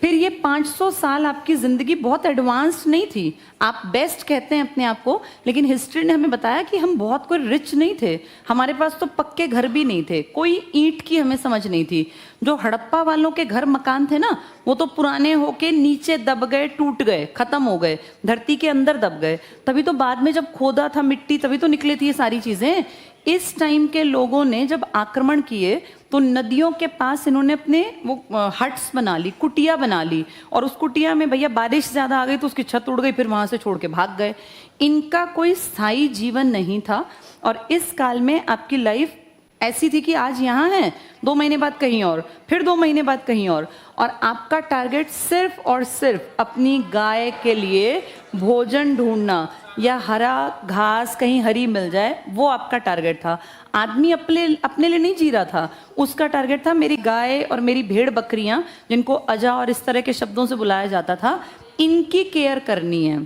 फिर ये 500 साल आपकी जिंदगी बहुत एडवांस नहीं थी। आप बेस्ट कहते हैं अपने आप को, लेकिन हिस्ट्री ने हमें बताया कि हम बहुत कोई रिच नहीं थे। हमारे पास तो पक्के घर भी नहीं थे, कोई ईंट की हमें समझ नहीं थी। जो हड़प्पा वालों के घर मकान थे ना, वो तो पुराने होके नीचे दब गए, टूट गए, खत्म हो गए, धरती के अंदर दब गए। तभी तो बाद में जब खोदा था मिट्टी, तभी तो निकले थी ये सारी चीजें। इस टाइम के लोगों ने जब आक्रमण किए तो नदियों के पास इन्होंने अपने वो हट्स बना ली, कुटिया बना ली, और उस कुटिया में भैया बारिश ज्यादा आ गई तो उसकी छत उड़ गई, फिर वहां से छोड़ के भाग गए। इनका कोई स्थायी जीवन नहीं था। और इस काल में आपकी लाइफ ऐसी थी कि आज यहाँ है, 2 महीने बाद कहीं और, फिर 2 महीने बाद कहीं और आपका टारगेट सिर्फ और सिर्फ अपनी गाय के लिए भोजन ढूंढना या हरा घास कहीं हरी मिल जाए, वो आपका टारगेट था। आदमी अपने लिए नहीं जी रहा था, उसका टारगेट था मेरी गाय और मेरी भेड़ बकरियां, जिनको अजा और इस तरह के शब्दों से बुलाया जाता था, इनकी केयर करनी है।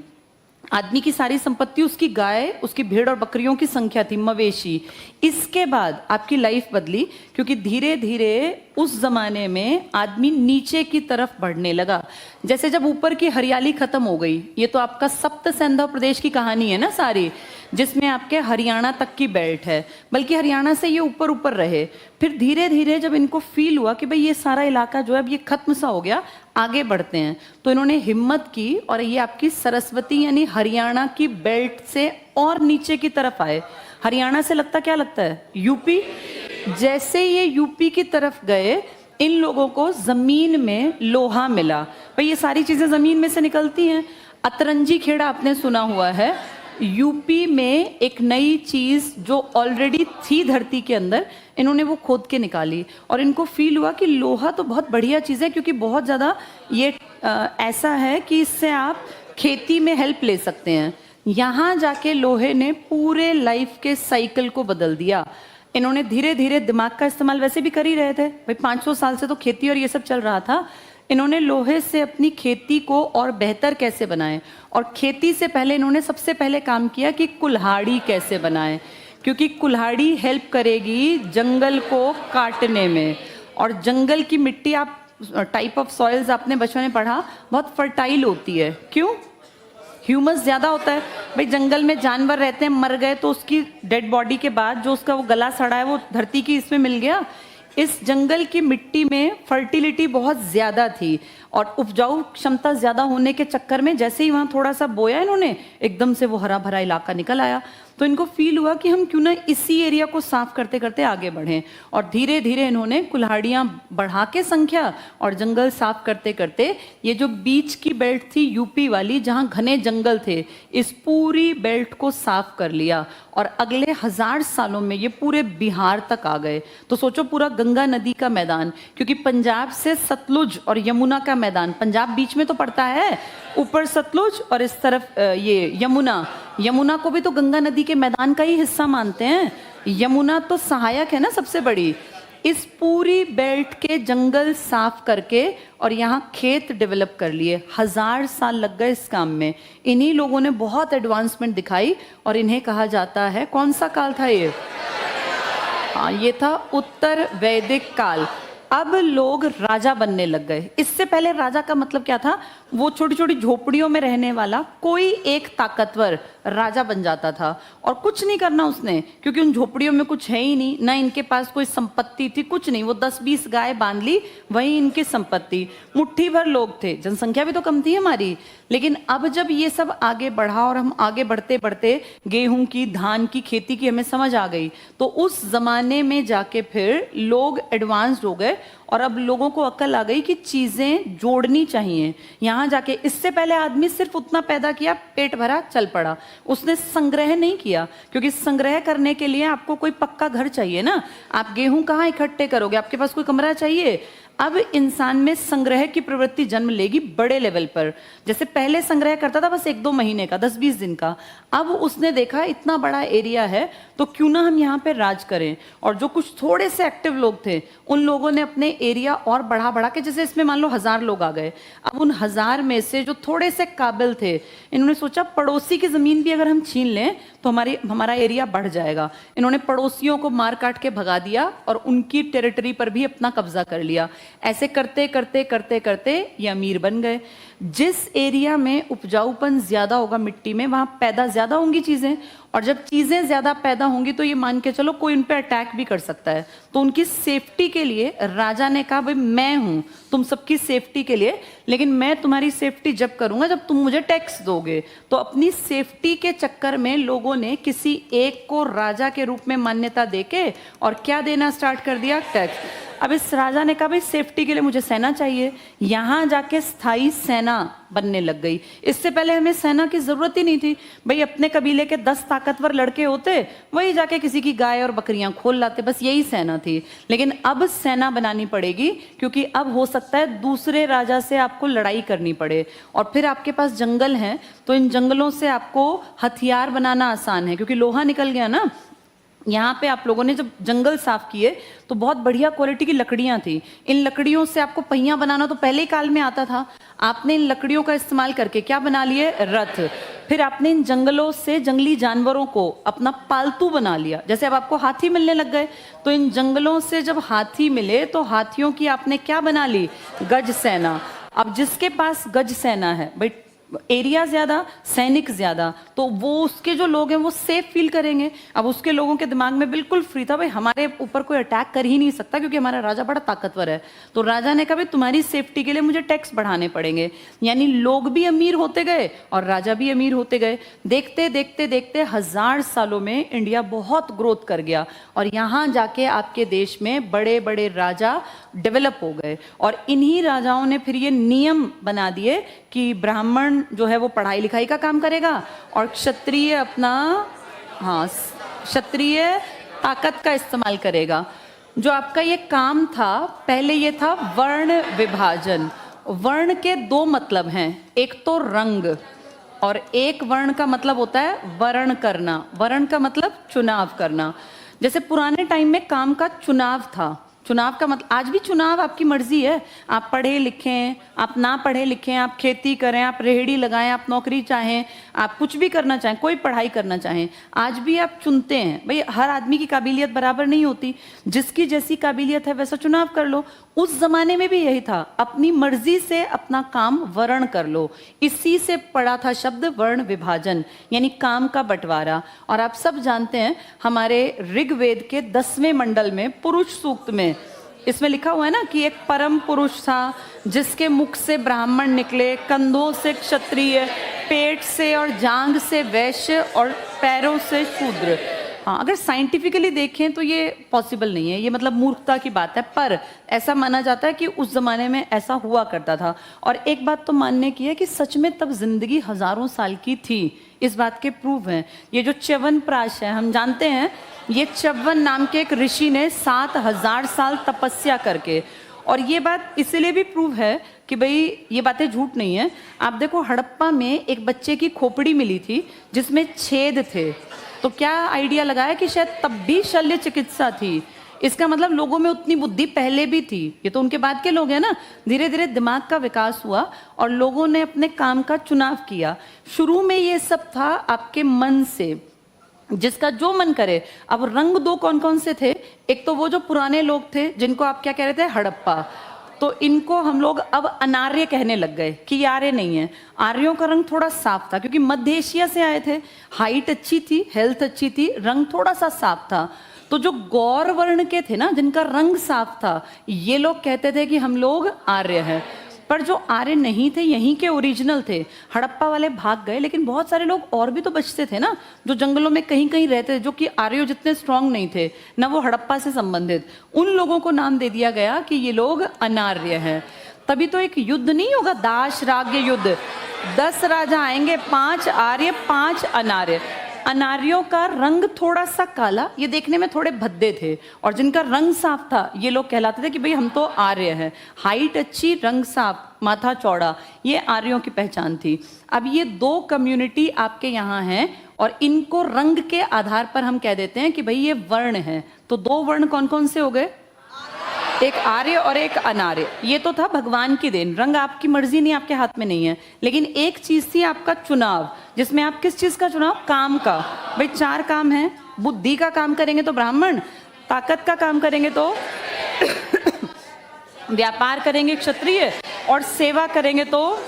आदमी की सारी संपत्ति उसकी गाय, उसकी भेड़ और बकरियों की संख्या थी, मवेशी। इसके बाद आपकी लाइफ बदली, क्योंकि धीरे धीरे उस जमाने में आदमी नीचे की तरफ बढ़ने लगा। जैसे जब ऊपर की हरियाली खत्म हो गई, ये तो आपका सप्त सिंधु प्रदेश की कहानी है ना सारी, जिसमें आपके हरियाणा तक की बेल्ट है, बल्कि हरियाणा से ये ऊपर ऊपर रहे। फिर धीरे धीरे जब इनको फील हुआ कि भाई ये सारा इलाका जो है अब ये खत्म सा हो गया, आगे बढ़ते हैं, तो इन्होंने हिम्मत की और ये आपकी सरस्वती यानी हरियाणा की बेल्ट से और नीचे की तरफ आए। हरियाणा से लगता क्या लगता है? यूपी। जैसे ये यूपी की तरफ गए, इन लोगों को जमीन में लोहा मिला। भाई ये सारी चीजें जमीन में से निकलती हैं। अतरंजी खेड़ा आपने सुना हुआ है। यूपी में एक नई चीज जो ऑलरेडी थी धरती के अंदर, इन्होंने वो खोद के निकाली और इनको फील हुआ कि लोहा तो बहुत बढ़िया चीज है, क्योंकि बहुत ज्यादा ये ऐसा है कि इससे आप खेती में हेल्प ले सकते हैं। यहाँ जाके लोहे ने पूरे लाइफ के साइकिल को बदल दिया। इन्होंने धीरे धीरे दिमाग का इस्तेमाल वैसे भी कर ही रहे थे भाई, 500 साल से तो खेती और ये सब चल रहा था। इन्होंने लोहे से अपनी खेती को और बेहतर कैसे बनाए, और खेती से पहले इन्होंने सबसे पहले काम किया कि कुल्हाड़ी कैसे बनाए, क्योंकि कुल्हाड़ी हेल्प करेगी जंगल को काटने में। और जंगल की मिट्टी, आप टाइप ऑफ सॉइल्स आपने बचपन में पढ़ा, बहुत फर्टाइल होती है। क्यों? ह्यूमस ज्यादा होता है। भाई जंगल में जानवर रहते हैं, मर गए तो उसकी डेड बॉडी के बाद जो उसका वो गला सड़ा है वो धरती की इसमें मिल गया। इस जंगल की मिट्टी में फर्टिलिटी बहुत ज्यादा थी और उपजाऊ क्षमता ज्यादा होने के चक्कर में जैसे ही वहां थोड़ा सा बोया इन्होंने, एकदम से वो हरा भरा इलाका निकल आया। तो इनको फील हुआ कि हम क्यों ना इसी एरिया को साफ करते करते आगे बढ़ें, और धीरे धीरे इन्होंने कुल्हाड़ियां बढ़ा के संख्या और जंगल साफ करते करते ये जो बीच की बेल्ट थी यूपी वाली, जहां घने जंगल थे, इस पूरी बेल्ट को साफ कर लिया और अगले 1000 सालों में ये पूरे बिहार तक आ गए। तो सोचो पूरा गंगा नदी का मैदान, क्योंकि पंजाब से सतलुज और यमुना का मैदान, पंजाब बीच में तो पड़ता है, ऊपर सतलुज और इस तरफ ये यमुना। यमुना को भी तो गंगा नदी के मैदान का ही हिस्सा मानते हैं। यमुना तो सहायक है ना सबसे बड़ी। इस पूरी बेल्ट के जंगल साफ करके और यहाँ खेत डेवलप कर लिए। 1000 साल लग गए इस काम में। इन्हीं लोगों ने बहुत एडवांसमेंट दिखाई और इन्हें कहा जाता है, कौन सा काल था ये? हाँ, ये था उत्तर वैदिक काल। अब लोग राजा बनने लग गए। इससे पहले राजा का मतलब क्या था? वो छोटी छोटी झोपड़ियों में रहने वाला कोई एक ताकतवर राजा बन जाता था, और कुछ नहीं करना उसने, क्योंकि उन झोपड़ियों में कुछ है ही नहीं, ना इनके पास कोई संपत्ति थी, कुछ नहीं। वो 10-20 गाय बांध ली, वही इनकी संपत्ति। मुट्ठी भर लोग थे, जनसंख्या भी तो कम थी हमारी। लेकिन अब जब ये सब आगे बढ़ा और हम आगे बढ़ते बढ़ते गेहूं की, धान की खेती की हमें समझ आ गई, तो उस जमाने में जाके फिर लोग एडवांस्ड हो गए और अब लोगों को अक्ल आ गई कि चीजें जोड़नी चाहिए। यहाँ जाके इससे पहले आदमी सिर्फ उतना पैदा किया, पेट भरा, चल पड़ा। उसने संग्रह नहीं किया, क्योंकि संग्रह करने के लिए आपको कोई पक्का घर चाहिए ना। आप गेहूं कहाँ इकट्ठे करोगे? आपके पास कोई कमरा चाहिए। अब इंसान में संग्रह की प्रवृत्ति जन्म लेगी बड़े लेवल पर। जैसे पहले संग्रह करता था बस 1-2 महीने का, 10-20 दिन का, अब उसने देखा इतना बड़ा एरिया है तो क्यों ना हम यहाँ पे राज करें। और जो कुछ थोड़े से एक्टिव लोग थे उन लोगों ने अपने एरिया और बढ़ा के, जैसे इसमें मान लो 1000 लोग आ गए, अब उन 1000 में से जो थोड़े से काबिल थे इन्होंने सोचा पड़ोसी की जमीन भी अगर हम छीन लें तो हमारा एरिया बढ़ जाएगा। इन्होंने पड़ोसियों को मार काट के भगा दिया और उनकी टेरिटरी पर भी अपना कब्जा कर लिया। ऐसे करते करते करते करते ये अमीर बन गए। जिस एरिया में उपजाऊपन ज्यादा होगा मिट्टी में, वहां पैदा ज्यादा होंगी चीजें, और जब चीजें ज्यादा पैदा होंगी तो ये मान के चलो कोई उन पे अटैक भी कर सकता है। तो उनकी सेफ्टी के लिए राजा ने कहा भाई मैं हूं तुम सबकी सेफ्टी के लिए, लेकिन मैं तुम्हारी सेफ्टी जब करूंगा जब तुम मुझे टैक्स दोगे। तो अपनी सेफ्टी के चक्कर में लोगों ने किसी एक को राजा के रूप में मान्यता देके और क्या देना स्टार्ट कर दिया, टैक्स। अब इस राजा ने कहा भाई सेफ्टी के लिए मुझे सेना चाहिए, यहां जाके स्थायी सेना बनने लग गई। इससे पहले हमें सेना की जरूरत ही नहीं थी, भाई अपने कबीले के 10 ताकतवर लड़के होते वही जाके किसी की गाय और बकरियां खोल लाते, बस यही सेना थी। लेकिन अब सेना बनानी पड़ेगी क्योंकि अब हो सकता है दूसरे राजा से आपको लड़ाई करनी पड़े, और फिर आपके पास जंगल हैं तो इन जंगलों से आपको हथियार बनाना आसान है क्योंकि लोहा निकल गया ना। यहाँ पे आप लोगों ने जब जंगल साफ किए तो बहुत बढ़िया क्वालिटी की लकड़ियां थी, इन लकड़ियों से आपको पहिया बनाना तो पहले ही काल में आता था। आपने इन लकड़ियों का इस्तेमाल करके क्या बना लिए, रथ। फिर आपने इन जंगलों से जंगली जानवरों को अपना पालतू बना लिया। जैसे अब आपको हाथी मिलने लग गए तो इन जंगलों से जब हाथी मिले तो हाथियों की आपने क्या बना ली, गज सेना। अब जिसके पास गज सेना है, भाई एरिया ज्यादा, सैनिक ज्यादा, तो वो उसके जो लोग हैं वो सेफ फील करेंगे। अब उसके लोगों के दिमाग में बिल्कुल फ्री था भाई हमारे ऊपर कोई अटैक कर ही नहीं सकता क्योंकि हमारा राजा बड़ा ताकतवर है। तो राजा ने कहा भाई तुम्हारी सेफ्टी के लिए मुझे टैक्स बढ़ाने पड़ेंगे। यानी लोग भी अमीर होते गए और राजा भी अमीर होते गए। देखते देखते देखते 1000 सालों में इंडिया बहुत ग्रोथ कर गया और यहाँ जाके आपके देश में बड़े बड़े राजा डेवलप हो गए। और इन्हीं राजाओं ने फिर ये नियम बना दिए कि ब्राह्मण जो है वो पढ़ाई लिखाई का काम करेगा और क्षत्रिय अपना, हाँ, क्षत्रिय ताकत का इस्तेमाल करेगा। जो आपका ये काम था पहले ये था वर्ण विभाजन। वर्ण के 2 मतलब हैं, एक तो रंग और एक वर्ण का मतलब होता है वर्ण करना। वर्ण का मतलब चुनाव करना। जैसे पुराने टाइम में काम का चुनाव था। चुनाव का मतलब, आज भी चुनाव आपकी मर्जी है, आप पढ़े लिखें, आप ना पढ़े लिखें, आप खेती करें, आप रेहड़ी लगाएं, आप नौकरी चाहें, आप कुछ भी करना चाहें, कोई पढ़ाई करना चाहें, आज भी आप चुनते हैं। भाई हर आदमी की काबिलियत बराबर नहीं होती, जिसकी जैसी काबिलियत है वैसा चुनाव कर लो। उस जमाने में भी यही था, अपनी मर्जी से अपना काम वर्ण कर लो। इसी से पड़ा था शब्द वर्ण विभाजन, यानी काम का बंटवारा। और आप सब जानते हैं हमारे ऋग्वेद के 10वें मंडल में पुरुष सूक्त में इसमें लिखा हुआ है ना कि एक परम पुरुष था जिसके मुख से ब्राह्मण निकले, कंधों से क्षत्रिय, पेट से और जांग से वैश्य और पैरों से शूद्र। हाँ, अगर साइंटिफिकली देखें तो ये पॉसिबल नहीं है, ये मतलब मूर्खता की बात है, पर ऐसा माना जाता है कि उस जमाने में ऐसा हुआ करता था। और एक बात तो मानने की है कि सच में तब जिंदगी हजारों साल की थी, इस बात के प्रूफ हैं। ये जो च्यवनप्राश है, हम जानते हैं ये च्यवन नाम के एक ऋषि ने 7000 साल तपस्या करके, और ये बात इसलिए भी प्रूव है कि भाई ये बातें झूठ नहीं है। आप देखो हड़प्पा में एक बच्चे की खोपड़ी मिली थी जिसमें छेद थे, तो क्या आइडिया लगाया कि शायद तब भी शल्य चिकित्सा थी। इसका मतलब लोगों में उतनी बुद्धि पहले भी थी, ये तो उनके बाद के लोग हैं ना। धीरे धीरे दिमाग का विकास हुआ और लोगों ने अपने काम का चुनाव किया। शुरू में ये सब था आपके मन से, जिसका जो मन करे। अब रंग 2 कौन कौन से थे, एक तो वो जो पुराने लोग थे जिनको आप क्या कह रहे थे, हड़प्पा, तो इनको हम लोग अब अनार्य कहने लग गए कि ये आर्य नहीं है। आर्यों का रंग थोड़ा साफ था क्योंकि मध्य एशिया से आए थे, हाइट अच्छी थी, हेल्थ अच्छी थी, रंग थोड़ा सा साफ था। तो जो गौर वर्ण के थे ना, जिनका रंग साफ था, ये लोग कहते थे कि हम लोग आर्य हैं। पर जो आर्य नहीं थे, यहीं के ओरिजिनल थे, हड़प्पा वाले भाग गए, लेकिन बहुत सारे लोग और भी तो बचते थे ना, जो जंगलों में कहीं कहीं रहते थे, जो कि आर्यों जितने स्ट्रांग नहीं थे, ना वो हड़प्पा से संबंधित। उन लोगों को नाम दे दिया गया कि ये लोग अनार्य हैं। तभी तो एक युद्ध नहीं होगा, दाश राज्य युद्ध, 10 राजा आएंगे, 5 आर्य 5 अनार्य। अनार्यों का रंग थोड़ा सा काला, ये देखने में थोड़े भद्दे थे, और जिनका रंग साफ था ये लोग कहलाते थे कि भाई हम तो आर्य हैं। हाइट अच्छी, रंग साफ, माथा चौड़ा, ये आर्यों की पहचान थी। अब ये दो कम्युनिटी आपके यहाँ हैं और इनको रंग के आधार पर हम कह देते हैं कि भाई ये वर्ण है। तो दो वर्ण कौन कौन से हो गए? एक आर्य और एक अनार्य। ये तो था भगवान की देन, रंग आपकी मर्जी नहीं, आपके हाथ में नहीं है। लेकिन एक चीज थी आपका चुनाव, जिसमें आप किस चीज का चुनाव? काम का। भाई चार काम है, बुद्धि का काम करेंगे तो ब्राह्मण, ताकत का काम करेंगे तो व्यापार करेंगे क्षत्रिय, और सेवा करेंगे तो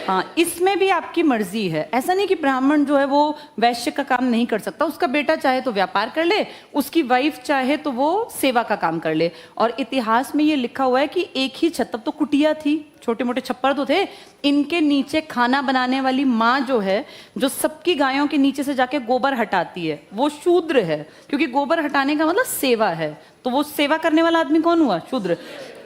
हाँ, इसमें भी आपकी मर्जी है। ऐसा नहीं कि ब्राह्मण जो है वो वैश्य का काम नहीं कर सकता, उसका बेटा चाहे तो व्यापार कर ले, उसकी वाइफ चाहे तो वो सेवा का काम कर ले। और इतिहास में ये लिखा हुआ है कि एक ही छत, तब तो कुटिया थी, छोटे मोटे छप्पर तो थे, इनके नीचे खाना बनाने वाली माँ जो है, जो सबकी गायों के नीचे से जाके गोबर हटाती है, वो शूद्र है, क्योंकि गोबर हटाने का मतलब सेवा है। तो वो सेवा करने वाला आदमी कौन हुआ? शूद्र।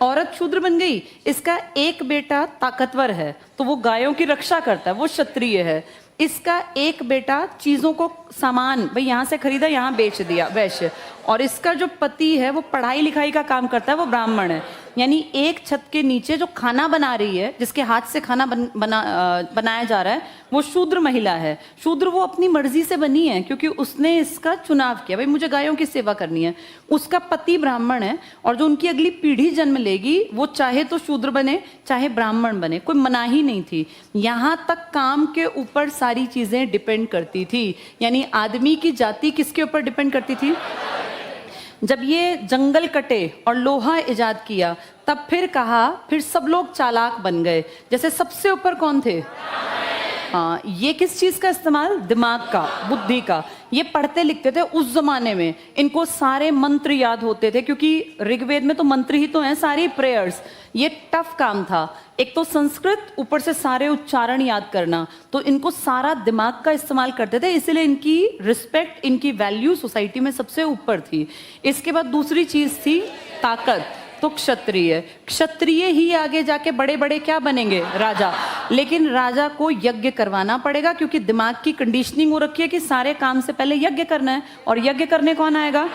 औरत शूद्र बन गई। इसका एक बेटा ताकतवर है तो वो गायों की रक्षा करता है, वो क्षत्रिय है। इसका एक बेटा चीजों को, सामान भाई यहाँ से खरीदा यहाँ बेच दिया, वैश्य। और इसका जो पति है वो पढ़ाई लिखाई का काम करता है, वो ब्राह्मण है। यानी एक छत के नीचे जो खाना बना रही है, जिसके हाथ से खाना बनाया जा रहा है, वो शूद्र महिला है। शूद्र वो अपनी मर्जी से बनी है, क्योंकि उसने इसका चुनाव किया, भाई मुझे गायों की सेवा करनी है। उसका पति ब्राह्मण है, और जो उनकी अगली पीढ़ी जन्म लेगी वो चाहे तो शूद्र बने चाहे ब्राह्मण बने, कोई मनाही नहीं थी। यहाँ तक काम के ऊपर सारी चीजें डिपेंड करती थी। यानी आदमी की जाति किसके ऊपर डिपेंड करती थी? जब ये जंगल कटे और लोहा इजाद किया, तब फिर सब लोग चालाक बन गए। जैसे सबसे ऊपर कौन थे? हाँ, ये किस चीज का इस्तेमाल? दिमाग का, बुद्धि का। ये पढ़ते लिखते थे उस जमाने में, इनको सारे मंत्र याद होते थे, क्योंकि ऋग्वेद में तो मंत्र ही तो हैं, सारी प्रेयर्स। ये टफ काम था, एक तो संस्कृत, ऊपर से सारे उच्चारण याद करना, तो इनको सारा दिमाग का इस्तेमाल करते थे, इसलिए इनकी रिस्पेक्ट, इनकी वैल्यू सोसाइटी में सबसे ऊपर थी। इसके बाद दूसरी चीज थी ताकत, तो क्षत्रिय। क्षत्रिय ही आगे जाके बड़े बड़े क्या बनेंगे? राजा। लेकिन राजा को यज्ञ करवाना पड़ेगा, क्योंकि दिमाग की कंडीशनिंग हो रखी है कि सारे काम से पहले यज्ञ करना है, और यज्ञ करने कौन आएगा?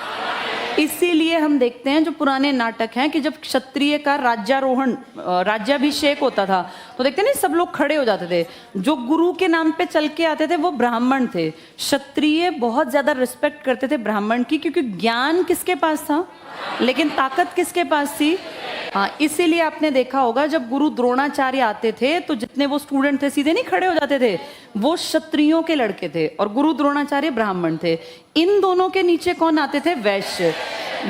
इसीलिए हम देखते हैं जो पुराने नाटक हैं कि जब क्षत्रिय का राज्यारोहण, राज्याभिषेक होता था, तो देखते नहीं सब लोग खड़े हो जाते थे। जो गुरु के नाम पे चल के आते थे वो ब्राह्मण थे। क्षत्रिय बहुत ज्यादा रिस्पेक्ट करते थे ब्राह्मण की, क्योंकि ज्ञान किसके पास था लेकिन ताकत किसके पास थी? हाँ, इसीलिए आपने देखा होगा जब गुरु द्रोणाचार्य आते थे तो जितने वो स्टूडेंट थे सीधे नहीं खड़े हो जाते थे, वो क्षत्रियों के लड़के थे और गुरु द्रोणाचार्य ब्राह्मण थे। इन दोनों के नीचे कौन आते थे? वैश्य।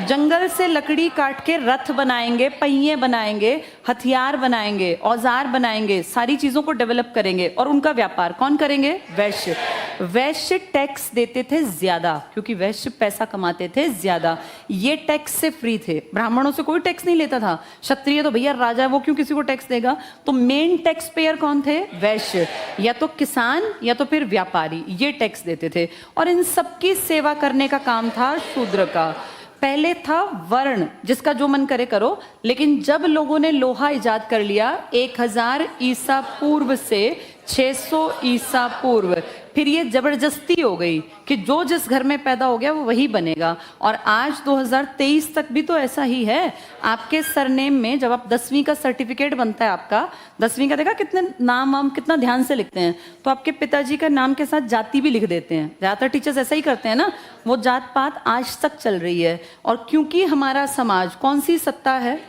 जंगल से लकड़ी काट के रथ बनाएंगे, पहिए बनाएंगे, हथियार बनाएंगे, औजार बनाएंगे, सारी चीजों को डेवलप करेंगे, और उनका व्यापार कौन करेंगे? वैश्य। वैश्य टैक्स देते थे ज्यादा, क्योंकि वैश्य पैसा कमाते थे ज्यादा। ये टैक्स से फ्री थे, ब्राह्मणों से कोई टैक्स नहीं लेता था। क्षत्रिय तो भैया राजा, वो क्यों किसी को टैक्स देगा? तो मेन टैक्स पेयर कौन थे? वैश्य, या तो किसान या तो फिर व्यापारी, ये टैक्स देते थे। और इन सबकी सेवा करने का काम था शूद्र का। पहले था वर्ण, जिसका जो मन करे करो, लेकिन जब लोगों ने लोहा इजाद कर लिया 1000 ईसा पूर्व से 600 ईसा पूर्व, फिर ये जबरदस्ती हो गई कि जो जिस घर में पैदा हो गया वो वही बनेगा। और आज 2023 तक भी तो ऐसा ही है। आपके सरनेम में जब आप 10वीं का सर्टिफिकेट बनता है, आपका 10वीं का, देखा कितने नाम हम कितना ध्यान से लिखते हैं, तो आपके पिताजी का नाम के साथ जाति भी लिख देते हैं। ज्यादातर टीचर्स ऐसा ही करते हैं ना। वो जात पात आज तक चल रही है, और क्योंकि हमारा समाज कौन सी सत्ता है,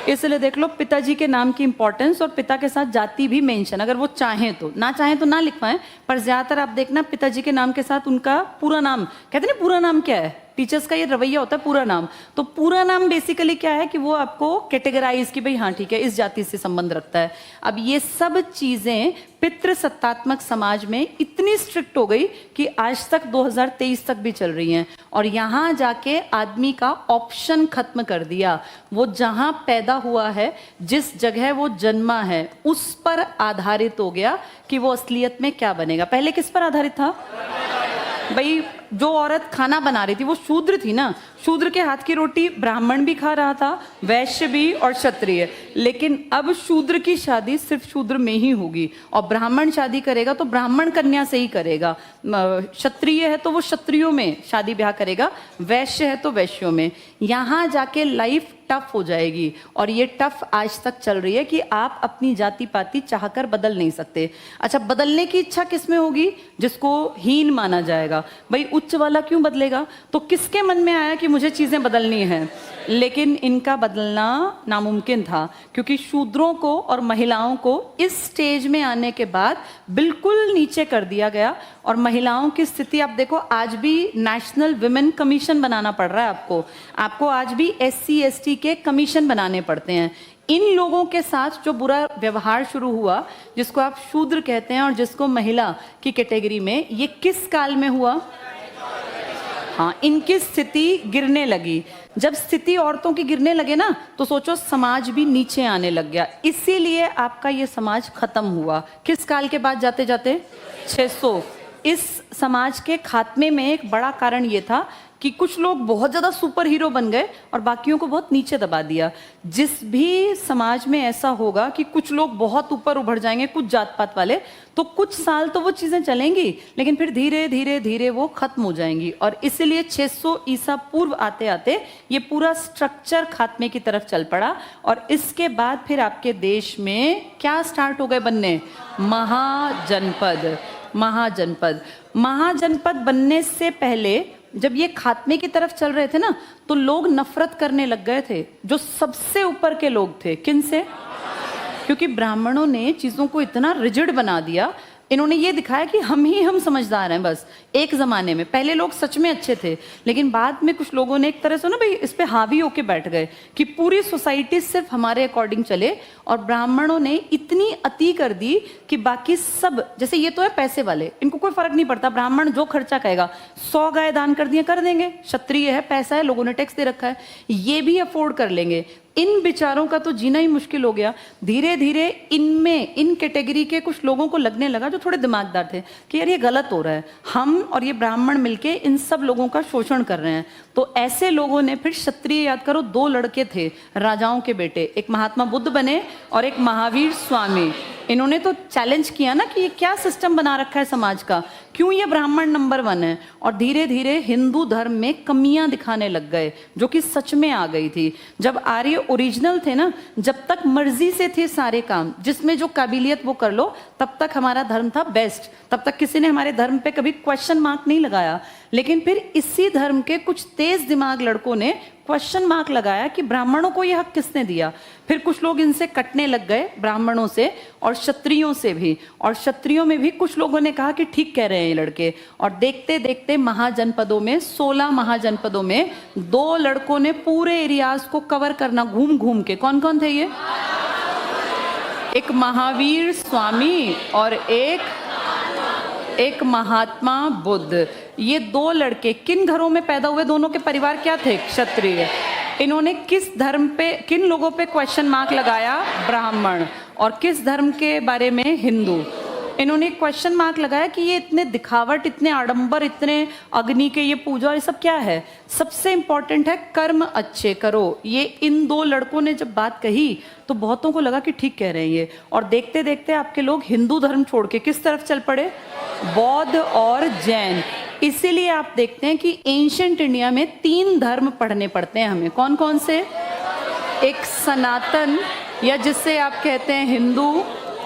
इसलिए देख लो पिताजी के नाम की इंपॉर्टेंस, और पिता के साथ जाति भी मेंशन, अगर वो चाहें तो, ना चाहें तो ना लिखवाएं, पर ज्यादातर आप देखना पिताजी के नाम के साथ उनका पूरा नाम, कहते हैं पूरा नाम क्या है, टीचर्स का ये रवैया होता है पूरा नाम। तो पूरा नाम बेसिकली क्या है कि वो आपको कैटेगराइज कि भाई हाँ ठीक है इस जाति से संबंध रखता है। अब ये सब चीजें पितृसत्तात्मक समाज में इतनी स्ट्रिक्ट हो गई कि आज तक 2023 तक भी चल रही हैं, और यहाँ जाके आदमी का ऑप्शन खत्म कर दिया। वो जहां पैदा हुआ है, जिस जगह वो जन्मा है, उस पर आधारित हो गया कि वो असलियत में क्या बनेगा। पहले किस पर आधारित था? भाई जो औरत खाना बना रही थी वो शूद्र थी ना, शूद्र के हाथ की रोटी ब्राह्मण भी खा रहा था, वैश्य भी और क्षत्रिय। लेकिन अब शूद्र की शादी सिर्फ शूद्र में ही होगी, और ब्राह्मण शादी करेगा तो ब्राह्मण कन्या से ही करेगा, क्षत्रिय है तो वो क्षत्रियों में शादी ब्याह करेगा, वैश्य है तो वैश्यों में। यहाँ जाके लाइफ टफ हो जाएगी, और ये टफ आज तक चल रही है कि आप अपनी जाति पाति चाहकर बदल नहीं सकते। अच्छा, बदलने की इच्छा किसमें होगी? जिसको हीन माना जाएगा। भाई उच्च वाला क्यों बदलेगा? तो किसके मन में आया कि मुझे चीजें बदलनी है? लेकिन इनका बदलना नामुमकिन था, क्योंकि शूद्रों को और महिलाओं को इस स्टेज में आने के बाद बिल्कुल नीचे कर दिया गया। और महिलाओं की स्थिति आप देखो, आज भी नेशनल विमेन कमीशन बनाना पड़ रहा है आपको आज भी SC ST के कमीशन बनाने पड़ते हैं। इन लोगों के साथ जो बुरा व्यवहार शुरू हुआ, जिसको आप शूद्र कहते हैं और जिसको महिला की कैटेगरी में, ये किस काल में हुआ? हाँ, इनकी स्थिति गिरने लगी। जब स्थिति औरतों की गिरने लगे ना, तो सोचो समाज भी नीचे आने लग गया। इसीलिए आपका ये समाज खत्म हुआ। किस काल के बाद जाते जाते? 600। इस समाज के खात्मे में एक बड़ा कारण ये था कि कुछ लोग बहुत ज़्यादा सुपर हीरो बन गए और बाकियों को बहुत नीचे दबा दिया। जिस भी समाज में ऐसा होगा कि कुछ लोग बहुत ऊपर उभर जाएंगे, कुछ जात पात वाले, तो कुछ साल तो वो चीज़ें चलेंगी, लेकिन फिर धीरे धीरे धीरे वो खत्म हो जाएंगी। और इसलिए 600 ईसा पूर्व आते आते ये पूरा स्ट्रक्चर खात्मे की तरफ चल पड़ा। और इसके बाद फिर आपके देश में क्या स्टार्ट हो गए बनने? महाजनपद। महाजनपद बनने से पहले जब ये खात्मे की तरफ चल रहे थे ना, तो लोग नफरत करने लग गए थे जो सबसे ऊपर के लोग थे। किन से? क्योंकि ब्राह्मणों ने चीज़ों को इतना रिजिड बना दिया। इन्होंने ये दिखाया कि हम समझदार हैं बस। एक ज़माने में पहले लोग सच में अच्छे थे, लेकिन बाद में कुछ लोगों ने एक तरह से ना भाई इस पे हावी होके बैठ गए कि पूरी सोसाइटी सिर्फ हमारे अकॉर्डिंग चले। और ब्राह्मणों ने इतनी अति कर दी कि बाकी सब, जैसे ये तो है पैसे वाले, इनको कोई फर्क नहीं पड़ता, ब्राह्मण जो खर्चा कहेगा, 100 गाय दान कर दिए कर देंगे, क्षत्रिय है, पैसा है, लोगों ने टैक्स दे रखा है, ये भी अफोर्ड कर लेंगे। इन बेचारों का तो जीना ही मुश्किल हो गया। धीरे धीरे इनमें, इन कैटेगरी के कुछ लोगों को लगने लगा जो थोड़े दिमागदार थे कि यार ये गलत हो रहा है, हम और ये ब्राह्मण मिलके इन सब लोगों का शोषण कर रहे हैं। तो ऐसे लोगों ने फिर क्षत्रिय, याद करो 2 लड़के थे राजाओं के बेटे, एक महात्मा बुद्ध बने और एक महावीर स्वामी। इन्होंने तो चैलेंज किया ना कि ये क्या सिस्टम बना रखा है समाज का, क्यों ये ब्राह्मण नंबर 1 है। और धीरे धीरे हिंदू धर्म में कमियां दिखाने लग गए जो कि सच में आ गई थी। जब आर्य ओरिजिनल थे ना, जब तक मर्जी से थे सारे काम, जिसमें जो काबिलियत वो कर लो, तब तक हमारा धर्म था बेस्ट, तब तक किसी ने हमारे धर्म पे कभी क्वेश्चन मार्क नहीं लगाया। लेकिन फिर इसी धर्म के कुछ तेज दिमाग लड़कों ने क्वेश्चन मार्क लगाया कि ब्राह्मणों को यह हक किसने दिया। फिर कुछ लोग इनसे कटने लग गए, ब्राह्मणों से और क्षत्रियों से भी। और क्षत्रियों में भी कुछ लोगों ने कहा कि ठीक कह रहे हैं ये लड़के। और देखते देखते महाजनपदों में, 16 महाजनपदों में 2 लड़कों ने पूरे एरियाज को कवर करना घूम घूम के। कौन कौन थे ये? एक महावीर स्वामी और एक महात्मा बुद्ध। ये 2 लड़के किन घरों में पैदा हुए? दोनों के परिवार क्या थे? क्षत्रिय। इन्होंने किस धर्म पे, किन लोगों पे क्वेश्चन मार्क लगाया? ब्राह्मण। और किस धर्म के बारे में? हिंदू। इन्होंने क्वेश्चन मार्क लगाया कि ये इतने दिखावट, इतने आडंबर, इतने अग्नि के ये पूजा, ये सब क्या है? सबसे इंपॉर्टेंट है कर्म अच्छे करो। ये इन 2 लड़कों ने जब बात कही तो बहुतों को लगा कि ठीक कह रहे हैं ये। और देखते देखते आपके लोग हिंदू धर्म छोड़ के किस तरफ चल पड़े? बौद्ध और जैन। इसीलिए आप देखते हैं कि एंशिएंट इंडिया में 3 धर्म पढ़ने पड़ते हैं हमें। कौन कौन से? एक सनातन, या जिससे आप कहते हैं हिंदू,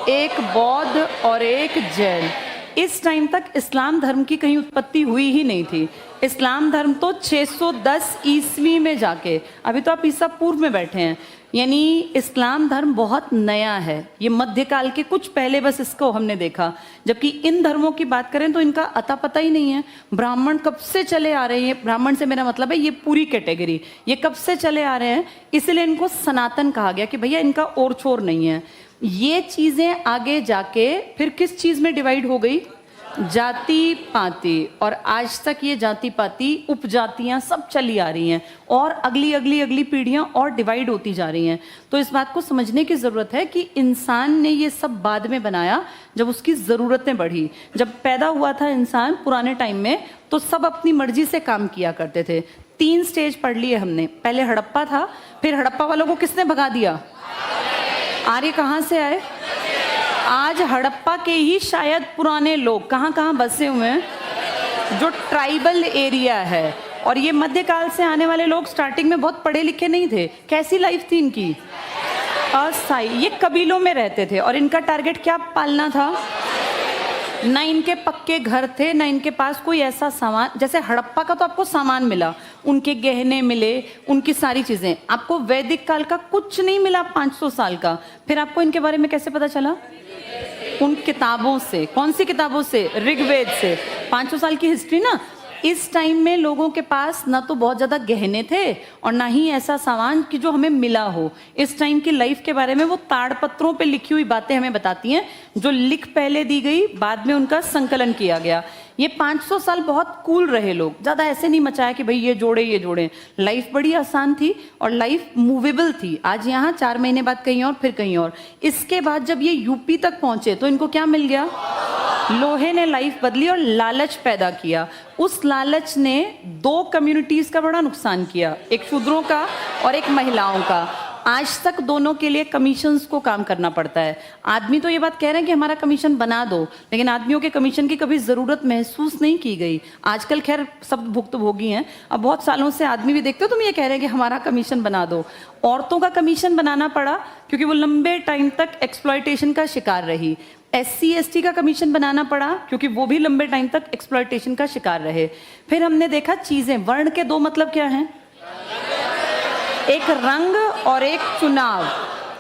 एक बौद्ध और एक जैन। इस टाइम तक इस्लाम धर्म की कहीं उत्पत्ति हुई ही नहीं थी। इस्लाम धर्म तो 610 ईस्वी में जाके, अभी तो आप ईसा पूर्व में बैठे हैं, यानी इस्लाम धर्म बहुत नया है। ये मध्यकाल के कुछ पहले बस इसको हमने देखा। जबकि इन धर्मों की बात करें तो इनका अता पता ही नहीं है। ब्राह्मण कब से चले आ रहे हैं, ब्राह्मण से मेरा मतलब है ये पूरी कैटेगरी, ये कब से चले आ रहे हैं, इसलिए इनको सनातन कहा गया कि भैया इनका और छोर नहीं है। ये चीजें आगे जाके फिर किस चीज में डिवाइड हो गई? जाति पाति, और आज तक ये जाति पाति उपजातियां सब चली आ रही हैं और अगली अगली अगली पीढ़ियां और डिवाइड होती जा रही हैं। तो इस बात को समझने की ज़रूरत है कि इंसान ने ये सब बाद में बनाया जब उसकी ज़रूरतें बढ़ी। जब पैदा हुआ था इंसान पुराने टाइम में तो सब अपनी मर्जी से काम किया करते थे। 3 स्टेज पढ़ लिए हमने। पहले हड़प्पा था, फिर हड़प्पा वालों को किसने भगा दिया? आर्य कहाँ से आए? आज हड़प्पा के ही शायद पुराने लोग कहाँ कहाँ बसे हुए हैं, जो ट्राइबल एरिया है। और ये मध्यकाल से आने वाले लोग स्टार्टिंग में बहुत पढ़े लिखे नहीं थे। कैसी लाइफ थी इनकी? अस्थायी। ये कबीलों में रहते थे और इनका टारगेट क्या पालना था? ना इनके पक्के घर थे, ना इनके पास कोई ऐसा सामान। जैसे हड़प्पा का तो आपको सामान मिला, उनके गहने मिले, उनकी सारी चीजें। आपको वैदिक काल का कुछ नहीं मिला 500 साल का। फिर आपको इनके बारे में कैसे पता चला? उन किताबों से। कौन सी किताबों से? ऋग्वेद से। 500 साल की हिस्ट्री ना। इस टाइम में लोगों के पास ना तो बहुत ज़्यादा गहने थे और ना ही ऐसा सामान कि जो हमें मिला हो। इस टाइम की लाइफ के बारे में वो ताड़पत्रों पे लिखी हुई बातें हमें बताती हैं, जो लिख पहले दी गई, बाद में उनका संकलन किया गया। ये 500 साल बहुत कूल रहे लोग, ज़्यादा ऐसे नहीं मचाया कि भाई ये जोड़े। लाइफ बड़ी आसान थी और लाइफ मूवेबल थी। आज यहाँ 4 महीने बाद कहीं और, फिर कहीं और। इसके बाद जब ये यूपी तक पहुँचे तो इनको क्या मिल गया? लोहे ने लाइफ बदली और लालच पैदा किया। उस लालच ने 2 कम्युनिटीज का बड़ा नुकसान किया, एक शूद्रों का और एक महिलाओं का। आज तक दोनों के लिए कमीशंस को काम करना पड़ता है। आदमी तो ये बात कह रहे हैं कि हमारा कमीशन बना दो, लेकिन आदमियों के कमीशन की कभी ज़रूरत महसूस नहीं की गई। आजकल खैर सब भुक्तभोगी हैं। अब बहुत सालों से आदमी भी देखते हो तुम ये कह रहे हैं कि हमारा कमीशन बना दो। औरतों का कमीशन बनाना पड़ा क्योंकि वो लंबे टाइम तक एक्सप्लॉयटेशन का शिकार रही। SC ST का कमीशन बनाना पड़ा क्योंकि वो भी लंबे टाइम तक एक्सप्लॉयटेशन का शिकार रहे। फिर हमने देखा चीज़ें। वर्ण के 2 मतलब क्या हैं? एक रंग और एक चुनाव।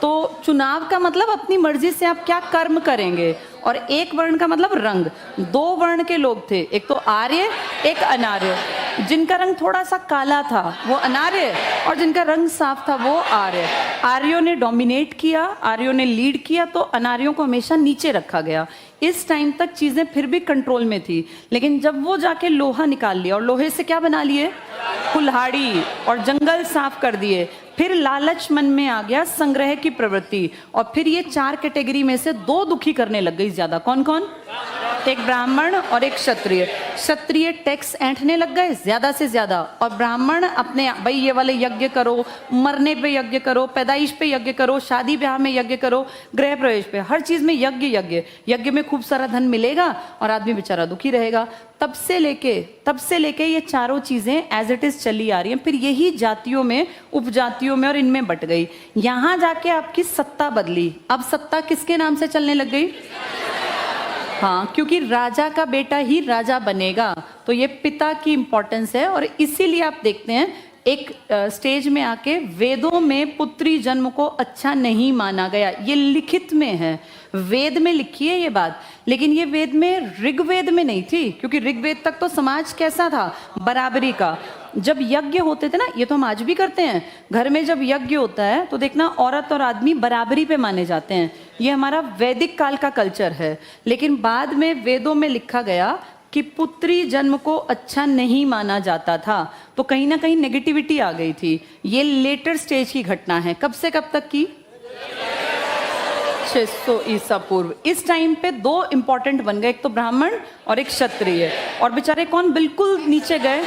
तो चुनाव का मतलब अपनी मर्जी से आप क्या कर्म करेंगे, और एक वर्ण का मतलब रंग। 2 वर्ण के लोग थे, एक तो आर्य, एक अनार्य। जिनका रंग थोड़ा सा काला था वो अनार्य, और जिनका रंग साफ था वो आर्य। आर्यों ने डोमिनेट किया, आर्यों ने लीड किया, तो अनार्यों को हमेशा नीचे रखा गया। इस टाइम तक चीज़ें फिर भी कंट्रोल में थी, लेकिन जब वो जाके लोहा निकाल लिया और लोहे से क्या बना लिए? कुल्हाड़ी, और जंगल साफ कर दिए। फिर लालच मन में आ गया, संग्रह की प्रवृत्ति, और फिर ये 4 कैटेगरी में से 2 दुखी करने लग गई ज्यादा। कौन कौन? एक ब्राह्मण और एक क्षत्रिय। क्षत्रिय टैक्स ऐंठने लग गए ज्यादा से ज्यादा, और ब्राह्मण अपने भाई ये वाले यज्ञ करो, मरने पे यज्ञ करो, पैदाइश पे यज्ञ करो, शादी ब्याह में यज्ञ करो, गृह प्रवेश पे, हर चीज में यज्ञ। यज्ञ में खूब सारा धन मिलेगा और आदमी बेचारा दुखी रहेगा। तब से लेके ये चारों चीजें एज इट इज चली आ रही हैं। फिर यही जातियों में, उपजातियों में और इनमें बट गई। यहां जाके आपकी सत्ता बदली। अब सत्ता किसके नाम से चलने लग गई? हाँ, क्योंकि राजा का बेटा ही राजा बनेगा, तो ये पिता की इंपॉर्टेंस है। और इसीलिए आप देखते हैं एक स्टेज में आके वेदों में पुत्री जन्म को अच्छा नहीं माना गया। ये लिखित में है, वेद में लिखी है ये बात, लेकिन ये वेद में, ऋग्वेद में नहीं थी। क्योंकि ऋग्वेद तक तो समाज कैसा था? बराबरी का। जब यज्ञ होते थे ना, ये तो हम आज भी करते हैं, घर में जब यज्ञ होता है तो देखना औरत और आदमी बराबरी पे माने जाते हैं। ये हमारा वैदिक काल का कल्चर है। लेकिन बाद में वेदों में लिखा गया कि पुत्री जन्म को अच्छा नहीं माना जाता था, तो कहीं ना कहीं नेगेटिविटी आ गई थी। ये लेटर स्टेज की घटना है। कब से कब तक की? 600 ईसा पूर्व। इस टाइम पे 2 इंपॉर्टेंट बन गए, एक तो ब्राह्मण और एक क्षत्रिय। और बेचारे कौन बिल्कुल नीचे गए?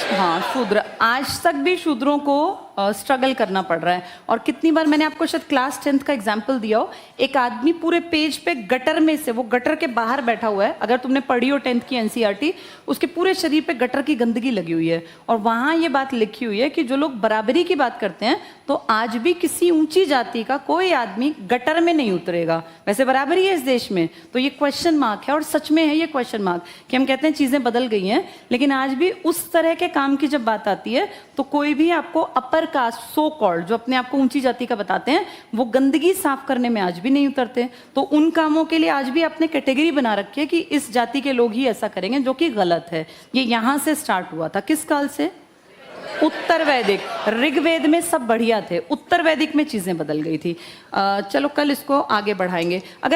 हाँ, शूद्र। आज तक भी शूद्रों को स्ट्रगल करना पड़ रहा है। और कितनी बार मैंने आपको शायद क्लास 10th का एग्जाम्पल दिया हो, एक आदमी पूरे पेज पे गटर में से, वो गटर के बाहर बैठा हुआ है। अगर तुमने पढ़ी हो 10th की NCERT, उसके पूरे शरीर पे गटर की गंदगी लगी हुई है। और वहाँ ये बात लिखी हुई है कि जो लोग बराबरी की बात करते हैं, तो आज भी किसी ऊंची जाति का कोई आदमी गटर में नहीं उतरेगा। वैसे बराबरी है इस देश में, तो ये क्वेश्चन मार्क है। और सच में है ये क्वेश्चन मार्क कि हम कहते हैं चीज़ें बदल गई हैं, लेकिन आज भी उस तरह के काम की जब बात आती है तो कोई भी आपको अपर कास्ट, सो कॉल्ड, जो अपने आप को ऊंची जाति का बताते हैं, वो गंदगी साफ करने में आज भी नहीं उतरते। तो उन कामों के लिए आज भी आपने कैटेगरी बना रखी है कि इस जाति के लोग ही ऐसा करेंगे, जो कि गलत है। ये यहाँ से स्टार्ट हुआ था। किस काल से? उत्तर वैदिक। ऋग्वेद में सब बढ़िया थे, उत्तर वैदिक में चीजें बदल गई थी। चलो कल इसको आगे बढ़ाएंगे। अगर